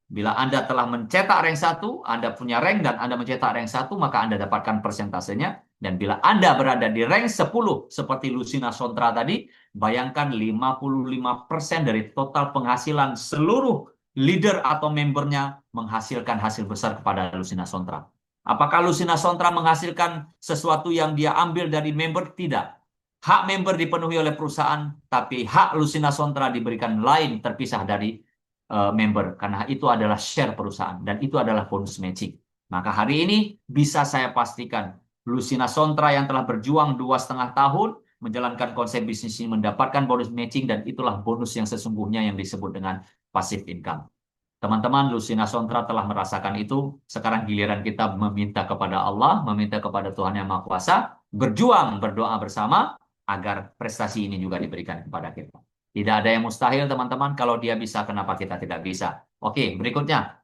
bila Anda telah mencetak rank 1, Anda punya rank dan Anda mencetak rank 1, maka Anda dapatkan persentasenya. Dan bila Anda berada di rank 10, seperti Lucina Sontra tadi, bayangkan 55% dari total penghasilan seluruh leader atau membernya menghasilkan hasil besar kepada Lucina Sontra. Apakah Lucina Sontra menghasilkan sesuatu yang dia ambil dari member? Tidak. Hak member dipenuhi oleh perusahaan, tapi hak Lucina Sontra diberikan lain terpisah dari member. Karena itu adalah share perusahaan dan itu adalah bonus matching. Maka hari ini bisa saya pastikan Lucina Sontra yang telah berjuang 2,5 tahun menjalankan konsep bisnis ini mendapatkan bonus matching dan itulah bonus yang sesungguhnya yang disebut dengan passive income. Teman-teman, Lucina Sontra telah merasakan itu. Sekarang giliran kita meminta kepada Allah, meminta kepada Tuhan Yang Maha Kuasa, berjuang, berdoa bersama agar prestasi ini juga diberikan kepada kita. Tidak ada yang mustahil, teman-teman. Kalau dia bisa, kenapa kita tidak bisa? Oke, berikutnya.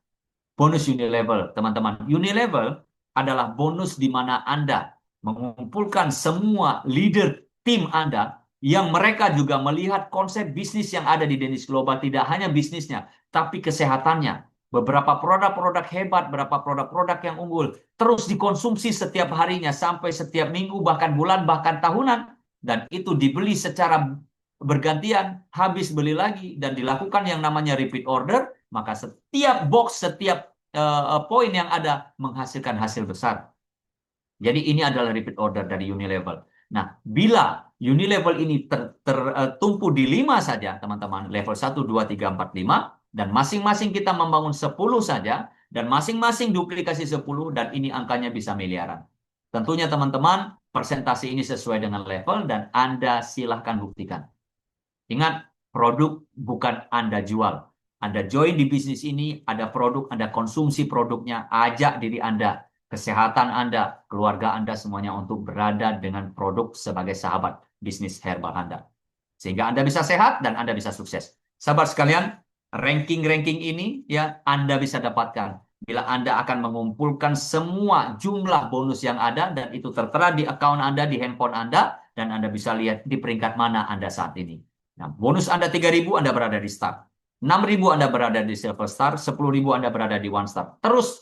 Bonus Unilevel, teman-teman. Unilevel adalah bonus di mana Anda mengumpulkan semua leader tim Anda yang mereka juga melihat konsep bisnis yang ada di Danish Global, tidak hanya bisnisnya, tapi kesehatannya. Beberapa produk-produk hebat, beberapa produk-produk yang unggul, terus dikonsumsi setiap harinya, sampai setiap minggu, bahkan bulan, bahkan tahunan. Dan itu dibeli secara bergantian, habis beli lagi, dan dilakukan yang namanya repeat order, maka setiap box, setiap poin yang ada menghasilkan hasil besar. Jadi ini adalah repeat order dari Unilevel. Nah, bila Unilevel ini tertumpu di 5 saja, teman-teman, level 1, 2, 3, 4, 5, dan masing-masing kita membangun 10 saja, dan masing-masing duplikasi 10, dan ini angkanya bisa miliaran. Tentunya teman-teman, persentase ini sesuai dengan level, dan Anda silahkan buktikan. Ingat, produk bukan Anda jual. Anda join di bisnis ini, ada produk, Anda konsumsi produknya, ajak diri Anda, kesehatan Anda, keluarga Anda semuanya untuk berada dengan produk sebagai sahabat bisnis herbal Anda. Sehingga Anda bisa sehat dan Anda bisa sukses. Sahabat sekalian, ranking-ranking ini ya Anda bisa dapatkan bila Anda akan mengumpulkan semua jumlah bonus yang ada dan itu tertera di account Anda, di handphone Anda, dan Anda bisa lihat di peringkat mana Anda saat ini. Nah, bonus Anda 3.000, Anda berada di start. 6.000 Anda berada di silver star, 10.000 Anda berada di one star. Terus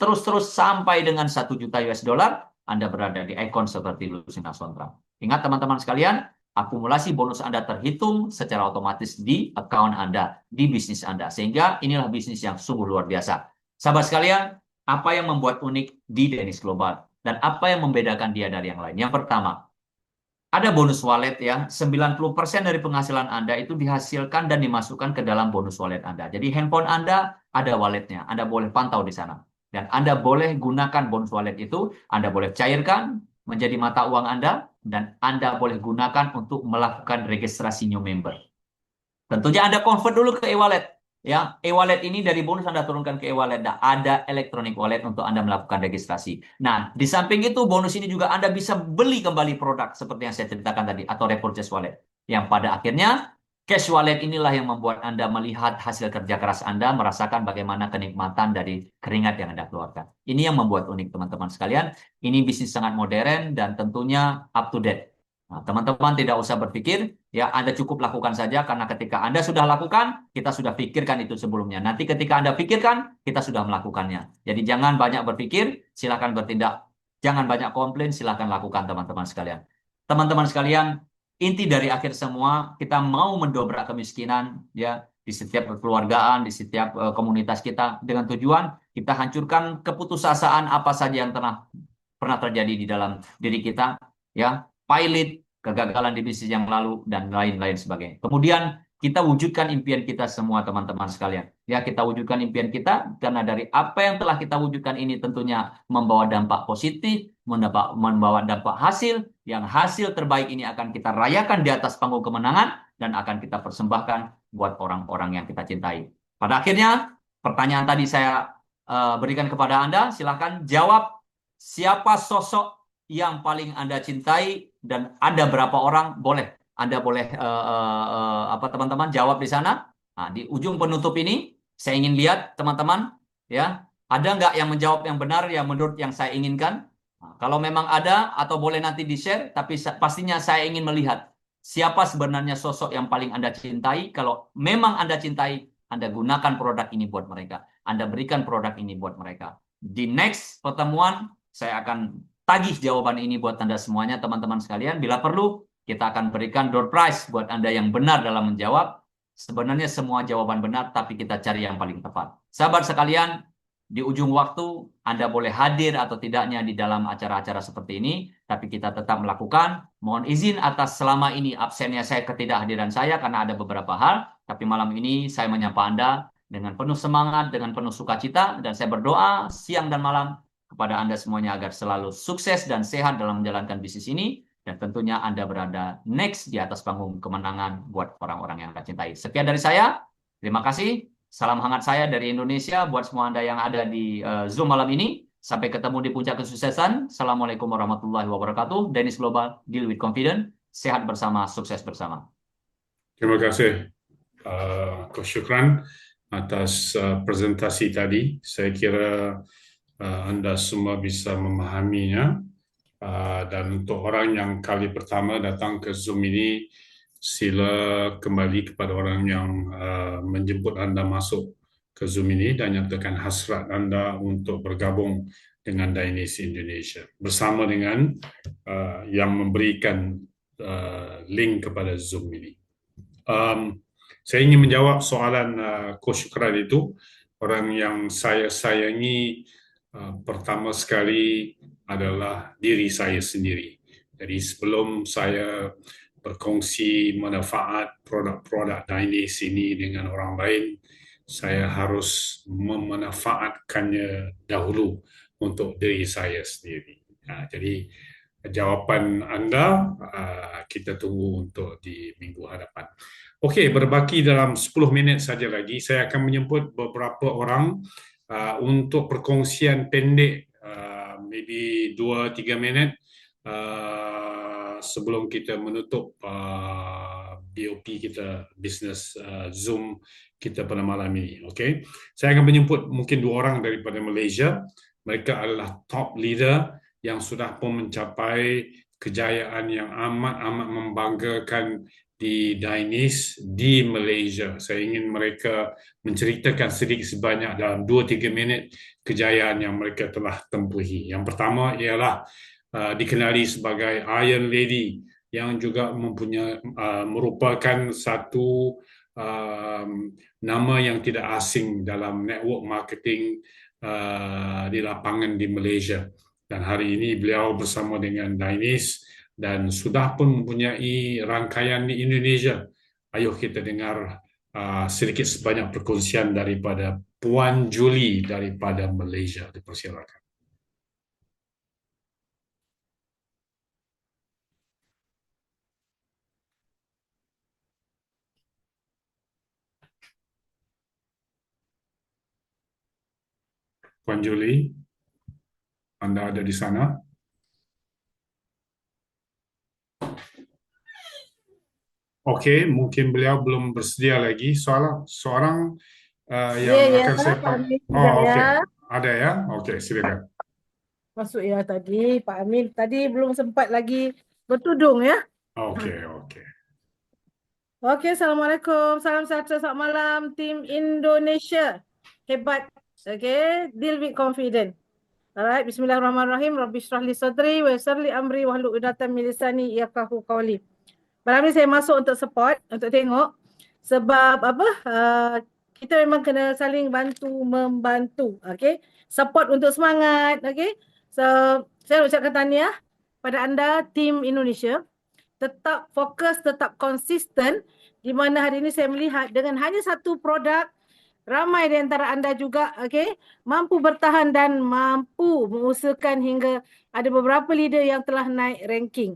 sampai dengan 1 juta US dollar, Anda berada di icon seperti Lucina Sontra. Ingat teman-teman sekalian, akumulasi bonus Anda terhitung secara otomatis di account Anda, di bisnis Anda. Sehingga inilah bisnis yang sungguh luar biasa. Sahabat sekalian, apa yang membuat unik di Danish Global? Dan apa yang membedakan dia dari yang lain? Yang pertama, ada bonus wallet ya, 90% dari penghasilan Anda itu dihasilkan dan dimasukkan ke dalam bonus wallet Anda. Jadi handphone Anda ada walletnya, Anda boleh pantau di sana. Dan Anda boleh gunakan bonus wallet itu, Anda boleh cairkan menjadi mata uang Anda, dan Anda boleh gunakan untuk melakukan registrasi new member. Tentunya Anda convert dulu ke e-wallet. Ya, e-wallet ini dari bonus Anda turunkan ke e-wallet. Nah, ada electronic wallet untuk Anda melakukan registrasi. Nah, di samping itu bonus ini juga Anda bisa beli kembali produk seperti yang saya ceritakan tadi atau repurchase wallet. Yang pada akhirnya cash wallet inilah yang membuat Anda melihat hasil kerja keras Anda, merasakan bagaimana kenikmatan dari keringat yang Anda keluarkan. Ini yang membuat unik teman-teman sekalian. Ini bisnis sangat modern dan tentunya up to date. Nah, teman-teman tidak usah berpikir, ya Anda cukup lakukan saja karena ketika Anda sudah lakukan, kita sudah pikirkan itu sebelumnya. Nanti ketika Anda pikirkan, kita sudah melakukannya. Jadi jangan banyak berpikir, silakan bertindak. Jangan banyak komplain, silakan lakukan teman-teman sekalian. Teman-teman sekalian, inti dari akhir semua, kita mau mendobrak kemiskinan ya di setiap kekeluargaan, di setiap komunitas kita dengan tujuan kita hancurkan keputusasaan apa saja yang pernah terjadi di dalam diri kita ya, pilot, kegagalan di bisnis yang lalu dan lain-lain sebagainya. Kemudian kita wujudkan impian kita semua teman-teman sekalian. Ya, kita wujudkan impian kita karena dari apa yang telah kita wujudkan ini tentunya membawa dampak positif, membawa dampak hasil, yang hasil terbaik ini akan kita rayakan di atas panggung kemenangan dan akan kita persembahkan buat orang-orang yang kita cintai. Pada akhirnya, pertanyaan tadi saya berikan kepada Anda, silahkan jawab siapa sosok yang paling Anda cintai dan ada berapa orang? Boleh. Anda boleh apa teman-teman jawab di sana. Nah, di ujung penutup ini saya ingin lihat teman-teman ya, ada nggak yang menjawab yang benar yang menurut yang saya inginkan? Nah, kalau memang ada atau boleh nanti di-share, tapi pastinya saya ingin melihat siapa sebenarnya sosok yang paling Anda cintai. Kalau memang Anda cintai, Anda gunakan produk ini buat mereka. Anda berikan produk ini buat mereka. Di next pertemuan saya akan tagih jawaban ini buat Anda semuanya, teman-teman sekalian. Bila perlu, kita akan berikan door prize buat Anda yang benar dalam menjawab. Sebenarnya semua jawaban benar, tapi kita cari yang paling tepat. Sahabat sekalian, di ujung waktu, Anda boleh hadir atau tidaknya di dalam acara-acara seperti ini, tapi kita tetap melakukan. Mohon izin atas selama ini absennya saya, ketidakhadiran saya, karena ada beberapa hal, tapi malam ini saya menyapa Anda dengan penuh semangat, dengan penuh sukacita, dan saya berdoa siang dan malam kepada Anda semuanya agar selalu sukses dan sehat dalam menjalankan bisnis ini, dan tentunya Anda berada next di atas panggung kemenangan buat orang-orang yang Anda cintai. Sekian dari saya, terima kasih. Salam hangat saya dari Indonesia buat semua Anda yang ada di Zoom malam ini. Sampai ketemu di puncak kesuksesan. Assalamualaikum warahmatullahi wabarakatuh. Dennis Global, Deal with Confidence. Sehat bersama, sukses bersama. Terima kasih, Coach Syukran, atas presentasi tadi. Saya kira anda semua bisa memahaminya. Dan untuk orang yang kali pertama datang ke Zoom ini, sila kembali kepada orang yang menjemput anda masuk ke Zoom ini dan nyatakan hasrat anda untuk bergabung dengan Dainis Indonesia bersama dengan yang memberikan link kepada Zoom ini. Saya ingin menjawab soalan Coach Syukran itu. Orang yang saya sayangi pertama sekali adalah diri saya sendiri. Jadi sebelum saya berkongsi manfaat produk-produk Dainis ini dengan orang lain, saya harus memanfaatkannya dahulu untuk diri saya sendiri. Jadi jawapan anda kita tunggu untuk di minggu hadapan. Okey, berbaki dalam 10 minit saja lagi, saya akan menjemput beberapa orang untuk perkongsian pendek, maybe 2-3 minit sebelum kita menutup BOP kita, business Zoom kita pada malam ini. Okey, saya akan menjemput mungkin 2 orang daripada Malaysia. Mereka adalah top leader yang sudah pun mencapai kejayaan yang amat-amat membanggakan di Dainis di Malaysia. Saya ingin mereka menceritakan sedikit sebanyak dalam 2-3 minit kejayaan yang mereka telah tempuhi. Yang pertama ialah dikenali sebagai Iron Lady, yang juga merupakan satu nama yang tidak asing dalam network marketing di lapangan di Malaysia. Dan hari ini beliau bersama dengan Dainis dan sudah pun mempunyai rangkaian di Indonesia. Ayuh kita dengar sedikit sebanyak perkongsian daripada Puan Julie daripada Malaysia. Dipersilakan. Puan Julie, Anda ada di sana? Okey, mungkin beliau belum bersedia lagi. Seorang yang akan saya Pak Amin Oh, tidak okey. ya. Ada ya? Okey, silakan. Masuk ya tadi, Pak Amin. Tadi belum sempat lagi bertudung ya. Okey, okey. Okey, Assalamualaikum. Salam sejahtera, selamat malam. Tim Indonesia. Hebat. Okey, deal with confident. Alright, bismillahirrahmanirrahim. Rabbi syrah li sadri wa yassir li amri wahlul 'uqdatam min lisani yafqahu qawli. malam ni saya masuk untuk support, untuk tengok. Sebab apa, kita memang kena saling membantu. Okay. Support untuk semangat. Okay. So, saya ucapkan tahniah pada anda, tim Indonesia. Tetap fokus, tetap konsisten. Di mana hari ini saya melihat dengan hanya satu produk, ramai di antara anda juga, mampu bertahan dan mampu mengusahakan hingga ada beberapa leader yang telah naik ranking.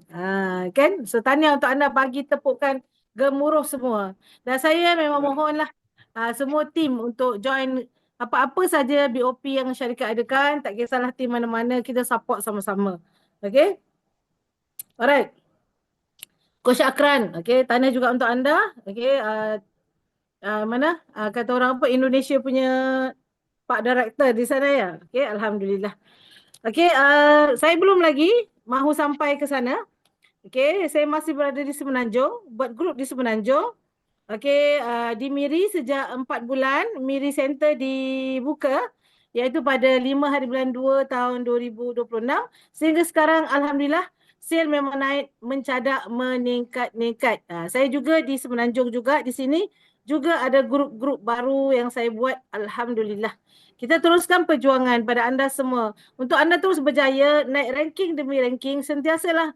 Kan? So, tahniah untuk anda, bagi tepukan gemuruh semua. Dan saya memang mohonlah semua tim untuk join apa-apa saja BOP yang syarikat adakan, tak kisahlah tim mana-mana, kita support sama-sama. Okay? Alright. Coach Akran, tahniah juga untuk anda. Mana kata orang apa, Indonesia punya Pak Director di sana ya. Alhamdulillah. Saya belum lagi mahu sampai ke sana. Saya masih berada di Semenanjung, buat grup di Semenanjung. Di Miri sejak 4 bulan, Miri Center dibuka iaitu pada 5 hari bulan 2 tahun 2026. Sehingga sekarang alhamdulillah sale memang naik mencadak, meningkat. Saya juga di Semenanjung juga, di sini juga ada grup-grup baru yang saya buat, alhamdulillah. Kita teruskan perjuangan pada anda semua. Untuk anda terus berjaya, naik ranking demi ranking, sentiasalah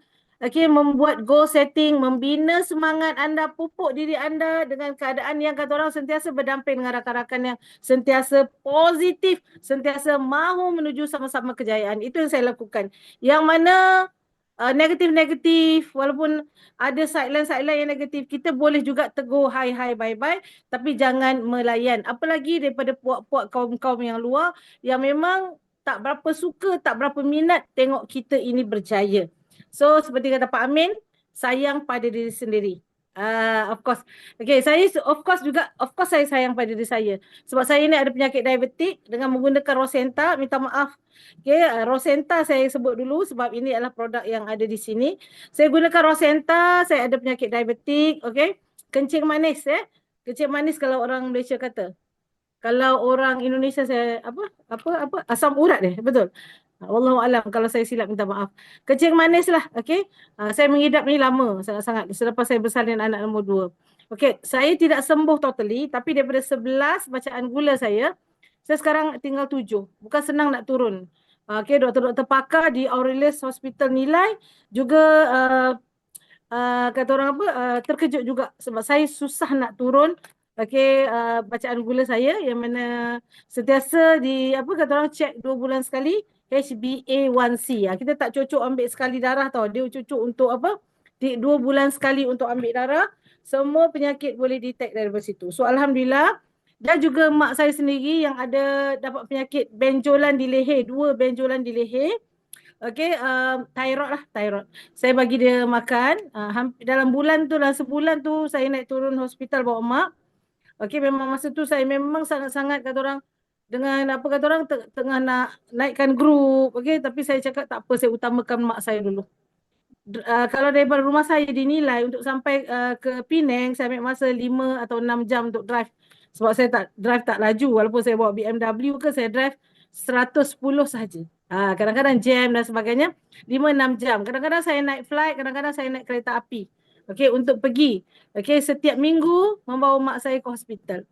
membuat goal setting, membina semangat anda, pupuk diri anda dengan keadaan yang kata orang sentiasa berdamping dengan rakan-rakan yang sentiasa positif, sentiasa mahu menuju sama-sama kejayaan. Itu yang saya lakukan. Yang mana negatif-negatif, walaupun ada sideline-sideline yang negatif, kita boleh juga tegur hai, bye-bye, tapi jangan melayan. Apalagi daripada puak-puak kaum-kaum yang luar yang memang tak berapa suka, tak berapa minat tengok kita ini berjaya. So, seperti kata Pak Amin, sayang pada diri sendiri. Of course. Saya saya sayang pada diri saya. Sebab saya ni ada penyakit diabetik dengan menggunakan Rosenta, minta maaf. Rosenta saya sebut dulu sebab ini adalah produk yang ada di sini. Saya gunakan Rosenta, saya ada penyakit diabetik, kencing manis Kencing manis kalau orang Malaysia kata. Kalau orang Indonesia saya apa asam urat betul. Wallahualam, kalau saya silap minta maaf. Kencing manis lah, saya mengidap ni lama sangat-sangat selepas saya bersalin anak nombor 2. Saya tidak sembuh totally, tapi daripada 11 bacaan gula saya sekarang tinggal 7. Bukan senang nak turun. Doktor-doktor pakar di Aurelius Hospital Nilai juga kata orang terkejut juga sebab saya susah nak turun. Bacaan gula saya yang mana sentiasa kata orang cek 2 bulan sekali, HbA1c. Kita tak cocok ambil sekali darah tau. Dia cocok untuk 2 bulan sekali untuk ambil darah. Semua penyakit boleh detect daripada situ. So alhamdulillah. Dan juga mak saya sendiri yang ada dapat penyakit benjolan di leher, 2 benjolan di leher. Thyroid. Saya bagi dia makan. Dalam sebulan tu saya naik turun hospital bawa mak. Memang masa tu saya memang sangat-sangat kata orang dengan tengah nak naikkan grup, tapi saya cakap tak apa, saya utamakan mak saya dulu. Kalau daripada rumah saya dinilai untuk sampai ke Penang, saya ambil masa 5 atau 6 jam untuk drive. Sebab saya tak drive tak laju, walaupun saya bawa BMW saya drive 110 sahaja. Kadang-kadang jam dan sebagainya, 5-6 jam. Kadang-kadang saya naik flight, kadang-kadang saya naik kereta api. Untuk pergi. Setiap minggu membawa mak saya ke hospital.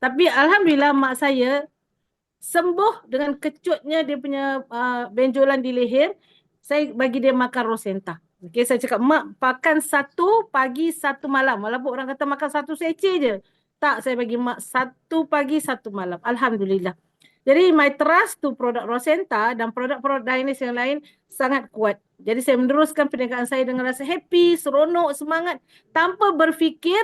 Tapi alhamdulillah mak saya sembuh dengan kecutnya dia punya benjolan di leher. Saya bagi dia makan Rosenta. Saya cakap, mak makan 1 pagi 1 malam. Walaupun orang kata makan 1 seceh je. Tak, saya bagi mak 1 pagi 1 malam. Alhamdulillah. Jadi my trust to produk Rosenta dan produk-produk Dynex yang lain sangat kuat. Jadi saya meneruskan perniagaan saya dengan rasa happy, seronok, semangat. Tanpa berfikir,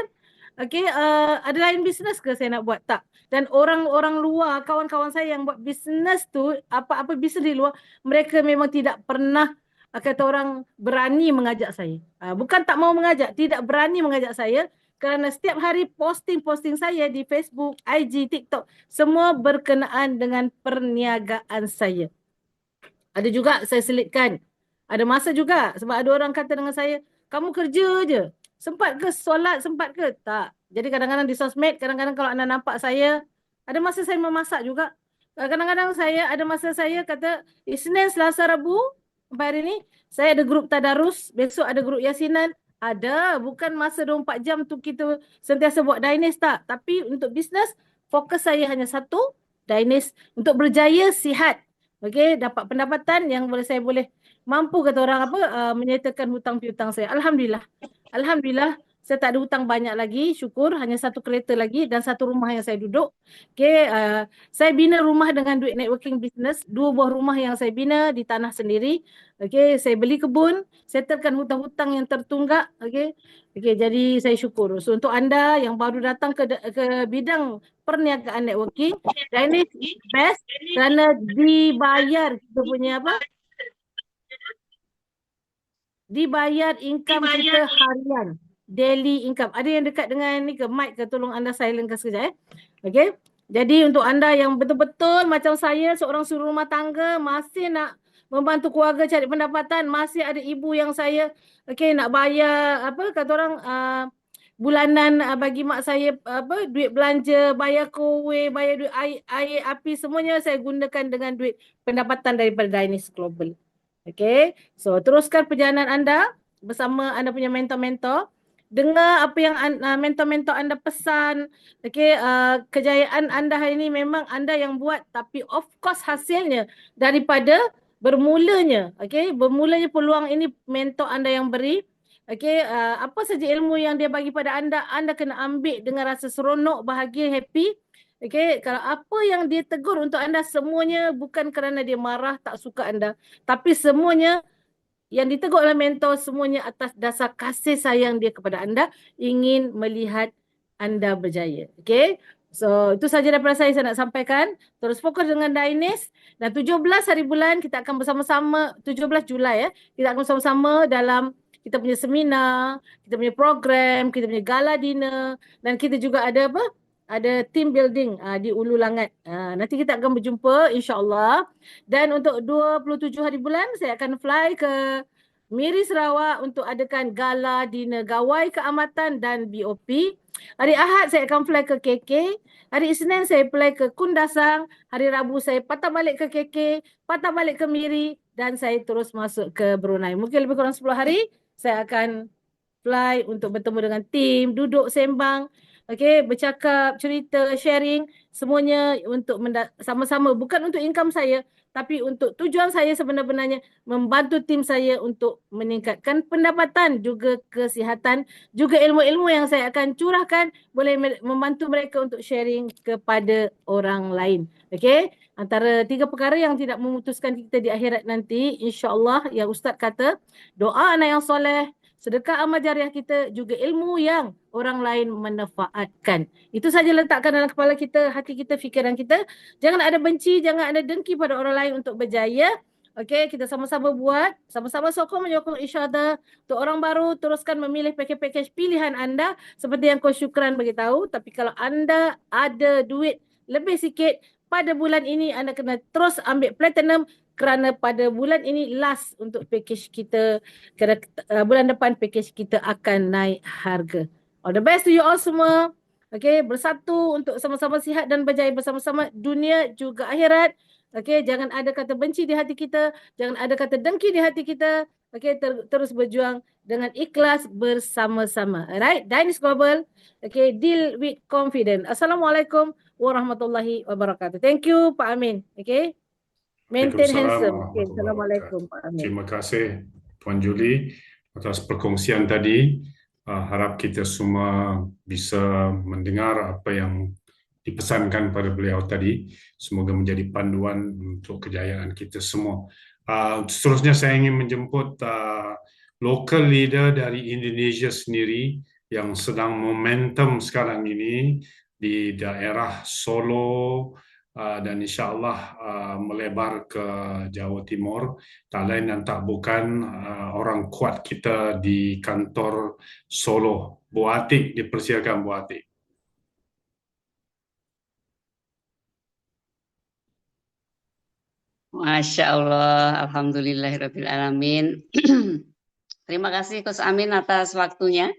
ada lain bisnes ke saya nak buat? Tak. Dan orang-orang luar, kawan-kawan saya yang buat bisnes tu, apa-apa bisnes di luar, mereka memang tidak pernah kata orang berani mengajak saya. Bukan tak mau mengajak, tidak berani mengajak saya kerana setiap hari posting-posting saya di Facebook, IG, TikTok, semua berkenaan dengan perniagaan saya. Ada juga saya selitkan. Ada masa juga sebab ada orang kata dengan saya, kamu kerja je. Sempat ke solat, sempat ke? Tak. Jadi kadang-kadang di sosmed, kadang-kadang kalau anda nampak saya, ada masa saya memasak juga. Kadang-kadang saya ada masa saya kata, Isnin, Selasa, Rabu, hari ni, saya ada grup tadarus, besok ada grup yasinan, Ada, bukan masa 24 jam tu kita sentiasa buat Dainis tak. Tapi untuk bisnes, fokus saya hanya satu, Dainis. Untuk berjaya, sihat. Okey, dapat pendapatan yang saya boleh mampu kata orang apa, menyertakan hutang piutang saya. Alhamdulillah. Alhamdulillah, saya tak ada hutang banyak lagi, syukur. Hanya satu kereta lagi dan satu rumah yang saya duduk. Okey, saya bina rumah dengan duit networking business. 2 buah rumah yang saya bina di tanah sendiri. Okey, saya beli kebun, settlekan hutang-hutang yang tertunggak. Okey. Okey, jadi saya syukur. So untuk anda yang baru datang ke bidang perniagaan networking, dan ini best kerana dibayar kita punya apa? Dibayar income kita harian. Daily income. Ada yang dekat dengan ni ke mic ke, tolong anda silentkan sekejap Okey. Jadi untuk anda yang betul-betul macam saya, seorang suri rumah tangga, masih nak membantu keluarga cari pendapatan, masih ada ibu yang saya nak bayar apa kata orang bulanan bagi mak saya apa duit belanja, bayar kowe, bayar duit air api, semuanya saya gunakan dengan duit pendapatan daripada Dainis Global. Okey. So teruskan perjalanan anda bersama anda punya mentor-mentor. Dengar apa yang mentor-mentor anda pesan. Okey, kejayaan anda hari ini memang anda yang buat, tapi of course hasilnya daripada bermulanya. Okey, bermulanya peluang ini mentor anda yang beri. Okey, apa saja ilmu yang dia bagi pada anda kena ambil dengan rasa seronok, bahagia, happy. Okey, kalau apa yang dia tegur untuk anda, semuanya bukan kerana dia marah, tak suka anda, tapi semuanya yang ditegur oleh mentor, semuanya atas dasar kasih sayang dia kepada anda, ingin melihat anda berjaya. Okey, so itu saja daripada saya nak sampaikan. Terus fokus dengan Dainis, dan 17 hari bulan kita akan bersama-sama, 17 Julai kita akan bersama-sama dalam kita punya seminar, kita punya program, kita punya gala dinner, dan kita juga ada apa? Ada team building di Ulu Langat. Nanti kita akan berjumpa insya-Allah. Dan untuk 27 hari bulan saya akan fly ke Miri Sarawak untuk adakan gala dinner Gawai Keamatan dan BOP. Hari Ahad saya akan fly ke KK. Hari Isnin saya fly ke Kundasang. Hari Rabu saya patah balik ke KK, patah balik ke Miri, dan saya terus masuk ke Brunei. Mungkin lebih kurang 10 hari saya akan fly untuk bertemu dengan tim, duduk sembang, bercakap, cerita, sharing, semuanya untuk sama-sama, bukan untuk income saya, tapi untuk tujuan saya sebenarnya membantu tim saya untuk meningkatkan pendapatan, juga kesihatan, juga ilmu-ilmu yang saya akan curahkan boleh membantu mereka untuk sharing kepada orang lain. Okey, antara 3 perkara yang tidak memutuskan kita di akhirat nanti, insya-Allah yang Ustaz kata, doa anak yang soleh, sedekah amal jariah kita, juga ilmu yang orang lain manfaatkan. Itu saja letakkan dalam kepala kita, hati kita, fikiran kita. Jangan ada benci, jangan ada dengki pada orang lain untuk berjaya. Okey, kita sama-sama buat, sama-sama sokong menyokong each other. Untuk orang baru, teruskan memilih package-package pilihan anda seperti yang Coach Syukran beritahu. Tapi kalau anda ada duit lebih sikit, pada bulan ini anda kena terus ambil platinum, kerana pada bulan ini last untuk package kita. Kerana bulan depan package kita akan naik harga. All the best to you all semua. Okey, bersatu untuk sama-sama sihat dan berjaya bersama-sama dunia juga akhirat. Okey, jangan ada kata benci di hati kita, jangan ada kata dengki di hati kita. Okey, terus berjuang dengan ikhlas bersama-sama. Alright, Dainis Global. Okey, deal with confidence. Assalamualaikum warahmatullahi wabarakatuh. Thank you Pak Amin. Okey. Maintain handsome. Okay. Assalamualaikum Pak Amin. Terima kasih Tuan Julie atas perkongsian tadi. Harap kita semua bisa mendengar apa yang dipesankan pada beliau tadi. Semoga menjadi panduan untuk kejayaan kita semua. Seterusnya saya ingin menjemput local leader dari Indonesia sendiri yang sedang momentum sekarang ini di daerah Solo, dan insya-Allah melebar ke Jawa Timur. Tak lain dan tak bukan orang kuat kita di kantor Solo. Bu Atik, dipersilakan Bu Atik. Masya Allah, alhamdulillahirabbil alamin. Terima kasih Coach Amin atas waktunya.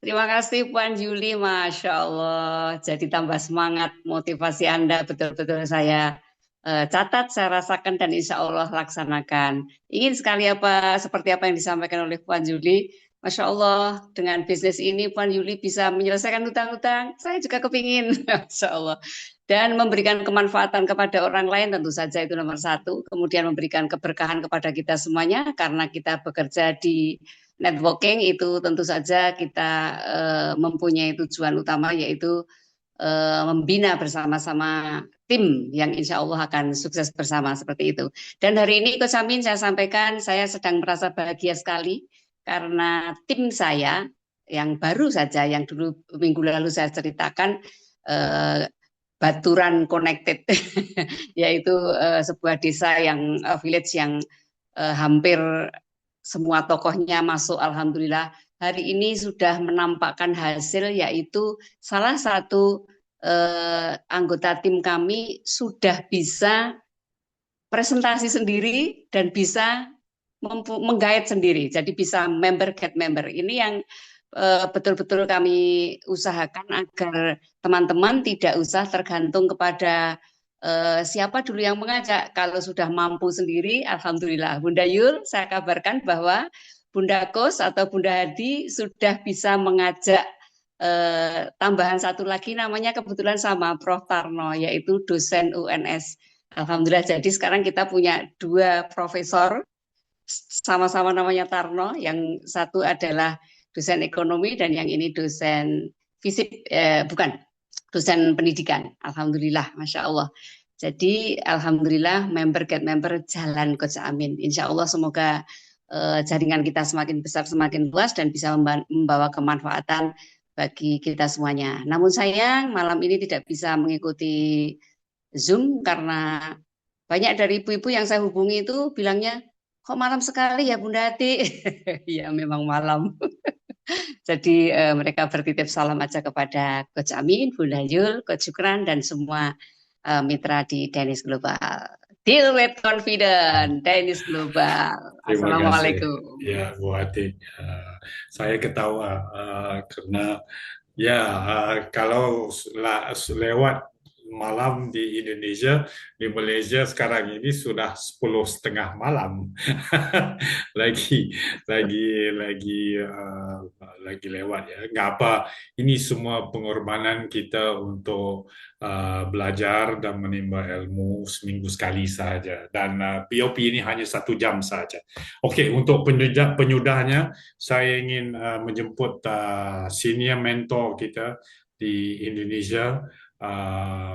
Terima kasih Puan Julie, Masya Allah. Jadi tambah semangat, motivasi Anda betul-betul saya catat, saya rasakan, dan insya Allah laksanakan. Ingin sekali seperti apa yang disampaikan oleh Puan Julie, Masya Allah, dengan bisnis ini Puan Yuli bisa menyelesaikan hutang-hutang. Saya juga kepingin, Masya Allah. Dan memberikan kemanfaatan kepada orang lain tentu saja itu nomor satu. Kemudian memberikan keberkahan kepada kita semuanya karena kita bekerja di networking itu tentu saja kita mempunyai tujuan utama yaitu membina bersama-sama tim yang insya Allah akan sukses bersama seperti itu. Dan hari ini Coach Amin saya sampaikan saya sedang merasa bahagia sekali karena tim saya yang baru saja yang dulu minggu lalu saya ceritakan Baturan Connected yaitu sebuah desa yang village yang hampir semua tokohnya masuk alhamdulillah. Hari ini sudah menampakkan hasil yaitu salah satu anggota tim kami sudah bisa presentasi sendiri dan bisa menggait sendiri. Jadi bisa member get member. Ini yang betul-betul kami usahakan agar teman-teman tidak usah tergantung kepada siapa dulu yang mengajak. Kalau sudah mampu sendiri, alhamdulillah. Bunda Yul, saya kabarkan bahwa Bunda Kos atau Bunda Hadi sudah bisa mengajak tambahan satu lagi namanya kebetulan sama Prof. Tarno, yaitu dosen UNS. Alhamdulillah, jadi sekarang kita punya 2 profesor, sama-sama namanya Tarno, yang satu adalah dosen ekonomi dan yang ini dosen fisik, bukan, dosen pendidikan. Alhamdulillah, Masya Allah. Jadi Alhamdulillah member get member jalan Coach Amin. Insya Allah semoga jaringan kita semakin besar, semakin luas dan bisa membawa kemanfaatan bagi kita semuanya. Namun sayang malam ini tidak bisa mengikuti Zoom karena banyak dari ibu-ibu yang saya hubungi itu bilangnya, kok malam sekali ya Bunda Hati? Ya memang malam. Jadi mereka bertitip salam aja kepada Coach Amin, Bunda Yul, Coach Syukran, dan semua mitra di Danish Global. Deal with confident, Danish Global. Terima Assalamualaikum. kasih. Ya, Bu Hati. Saya ketawa karena ya kalau lewat malam di Indonesia, di Malaysia sekarang ini sudah 10:30 malam. lagi lewat ya. Nggak apa, ini semua pengorbanan kita untuk belajar dan menimba ilmu seminggu sekali saja. Dan POP ini hanya 1 jam saja. Oke, untuk penyudahnya, saya ingin menjemput senior mentor kita di Indonesia,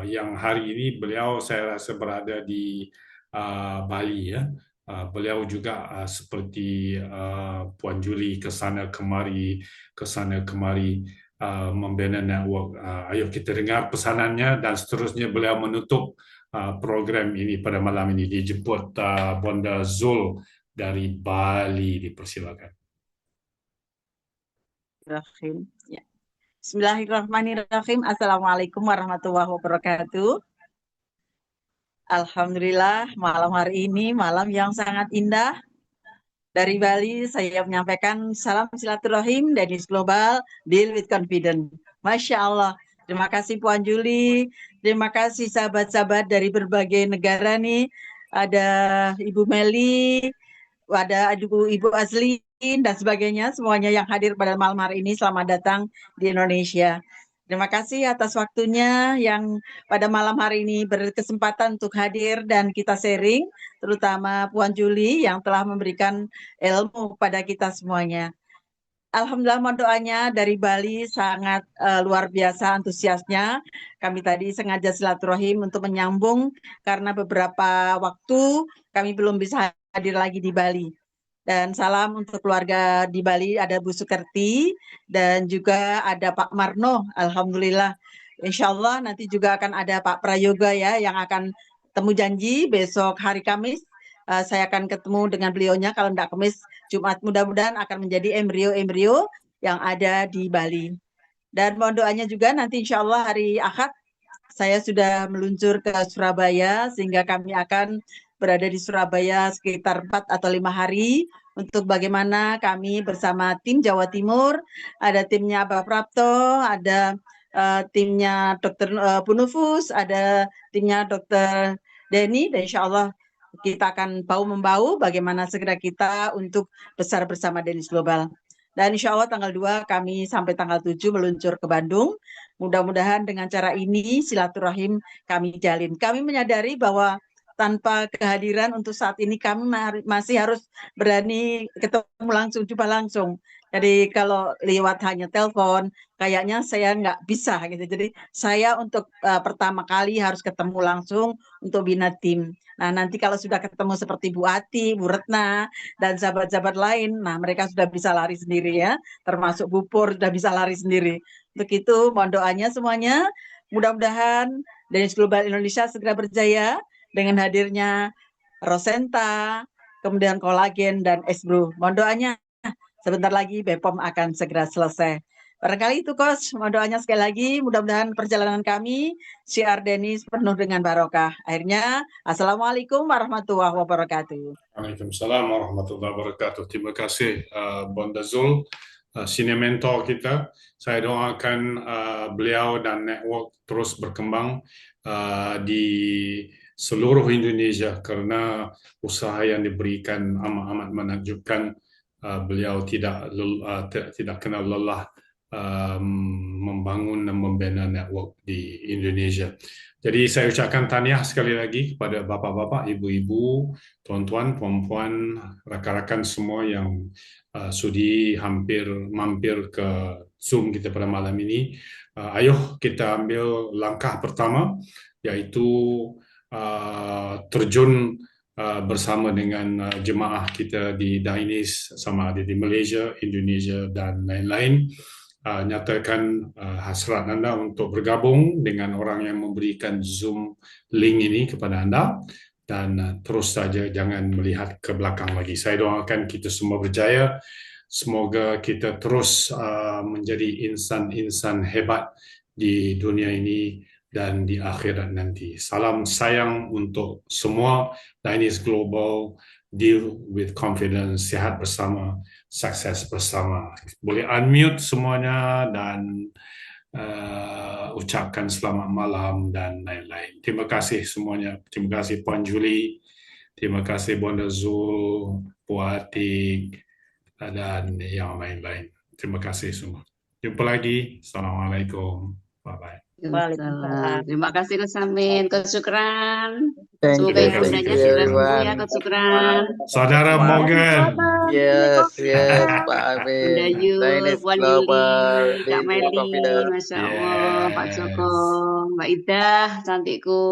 yang hari ini beliau saya rasa berada di Bali ya. Beliau juga seperti Puan Juli kesana kemari membina network. Ayo kita dengar pesanannya dan seterusnya beliau menutup program ini pada malam ini. Dijemput Bonda Zul dari Bali, dipersilakan. Ya. Bismillahirrahmanirrahim. Assalamualaikum warahmatullahi wabarakatuh. Alhamdulillah malam hari ini malam yang sangat indah. Dari Bali saya menyampaikan salam silaturahim Danish Global, Deal with Confidence. Masya Allah. Terima kasih Puan Juli. Terima kasih sahabat-sahabat dari berbagai negara nih. Ada Ibu Meli, ada Ibu Azlin dan sebagainya. Semuanya yang hadir pada malam hari ini, selamat datang di Indonesia. Terima kasih atas waktunya yang pada malam hari ini berkesempatan untuk hadir dan kita sharing, terutama Puan Juli yang telah memberikan ilmu kepada kita semuanya. Alhamdulillah mohon doanya dari Bali sangat luar biasa antusiasnya. Kami tadi sengaja silaturahim untuk menyambung karena beberapa waktu kami belum bisa hadir lagi di Bali. Dan salam untuk keluarga di Bali, ada Bu Sukerti dan juga ada Pak Marno. Alhamdulillah. Insya Allah nanti juga akan ada Pak Prayoga ya yang akan temu janji besok hari Kamis. Saya akan ketemu dengan beliaunya kalau tidak Kamis, Jumat. Mudah-mudahan akan menjadi embrio-embrio yang ada di Bali. Dan mohon doanya juga nanti insya Allah hari Ahad saya sudah meluncur ke Surabaya sehingga kami akan berada di Surabaya sekitar 4 atau 5 hari untuk bagaimana kami bersama tim Jawa Timur, ada timnya Pak Prapto, ada timnya Dr. Punufus, ada timnya Dr. Denny, dan insya Allah kita akan bahu-membahu bagaimana segera kita untuk besar bersama Danish Global. Dan insya Allah tanggal 2 kami sampai tanggal 7 meluncur ke Bandung. Mudah-mudahan dengan cara ini silaturahim kami jalin. Kami menyadari bahwa tanpa kehadiran untuk saat ini kami masih harus berani ketemu langsung, jumpa langsung. Jadi kalau lewat hanya telepon, kayaknya saya nggak bisa gitu. Jadi saya untuk pertama kali harus ketemu langsung untuk bina tim. Nah nanti kalau sudah ketemu seperti Bu Ati, Bu Retna, dan sahabat-sahabat lain, nah mereka sudah bisa lari sendiri ya, termasuk Bu Pur sudah bisa lari sendiri. Untuk itu mohon doanya semuanya, mudah-mudahan Danish Global Indonesia segera berjaya dengan hadirnya Rosenta, kemudian kolagen dan Esbro. Mohon doanya sebentar lagi BPOM akan segera selesai. Barangkali itu Coach, mohon doanya sekali lagi, mudah-mudahan perjalanan kami Syiar Denis penuh dengan barokah. Akhirnya, Assalamualaikum warahmatullahi wabarakatuh. Waalaikumsalam warahmatullahi wabarakatuh. Terima kasih Bonda Zul, senior mentor kita. Saya doakan beliau dan network terus berkembang di seluruh Indonesia karena usaha yang diberikan amat menakjubkan. Beliau tidak kenal lelah membangun dan membina network di Indonesia. Jadi saya ucapkan tahniah sekali lagi kepada bapak-bapak, ibu-ibu, tuan-tuan, puan-puan, rakan-rakan semua yang sudi mampir ke Zoom kita pada malam ini. Ayo kita ambil langkah pertama, yaitu terjun bersama dengan jemaah kita di Dainis, sama ada di Malaysia, Indonesia dan lain-lain. Nyatakan hasrat anda untuk bergabung dengan orang yang memberikan Zoom link ini kepada anda dan terus saja jangan melihat ke belakang lagi. Saya doakan kita semua berjaya. Semoga kita terus menjadi insan-insan hebat di dunia ini dan di akhirat nanti. Salam sayang untuk semua. Dainis Global, deal with confidence, sehat bersama, sukses bersama. Boleh unmute semuanya dan ucapkan selamat malam dan lain-lain. Terima kasih semuanya. Terima kasih Puan Julie. Terima kasih Bonda Zul, Puatik, dan yang lain-lain. Terima kasih semua. Jumpa lagi. Assalamualaikum. Bye-bye. Waalaikumsalam. Terima kasih Gus Amin, Coach Syukran. Thank Semoga you, ibundanya thank you segera sembuh ya everyone. Coach Syukran. Saudara Morgan. Yes, Pak Bunda Amin. Yul, Dainis Puan Global, Yuli, Kak Daily Meli, Confidence. Masya Allah, Pak Joko, Yes. Mbak Ida, cantikku.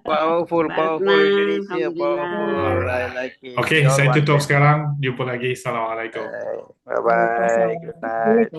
Powerful, Mbak powerful Retna, Indonesia, powerful. Alhamdulillah. I like it. Oke, We all saya want tutup that. sekarang. Jumpa lagi. Assalamualaikum. Bye bye. Good night.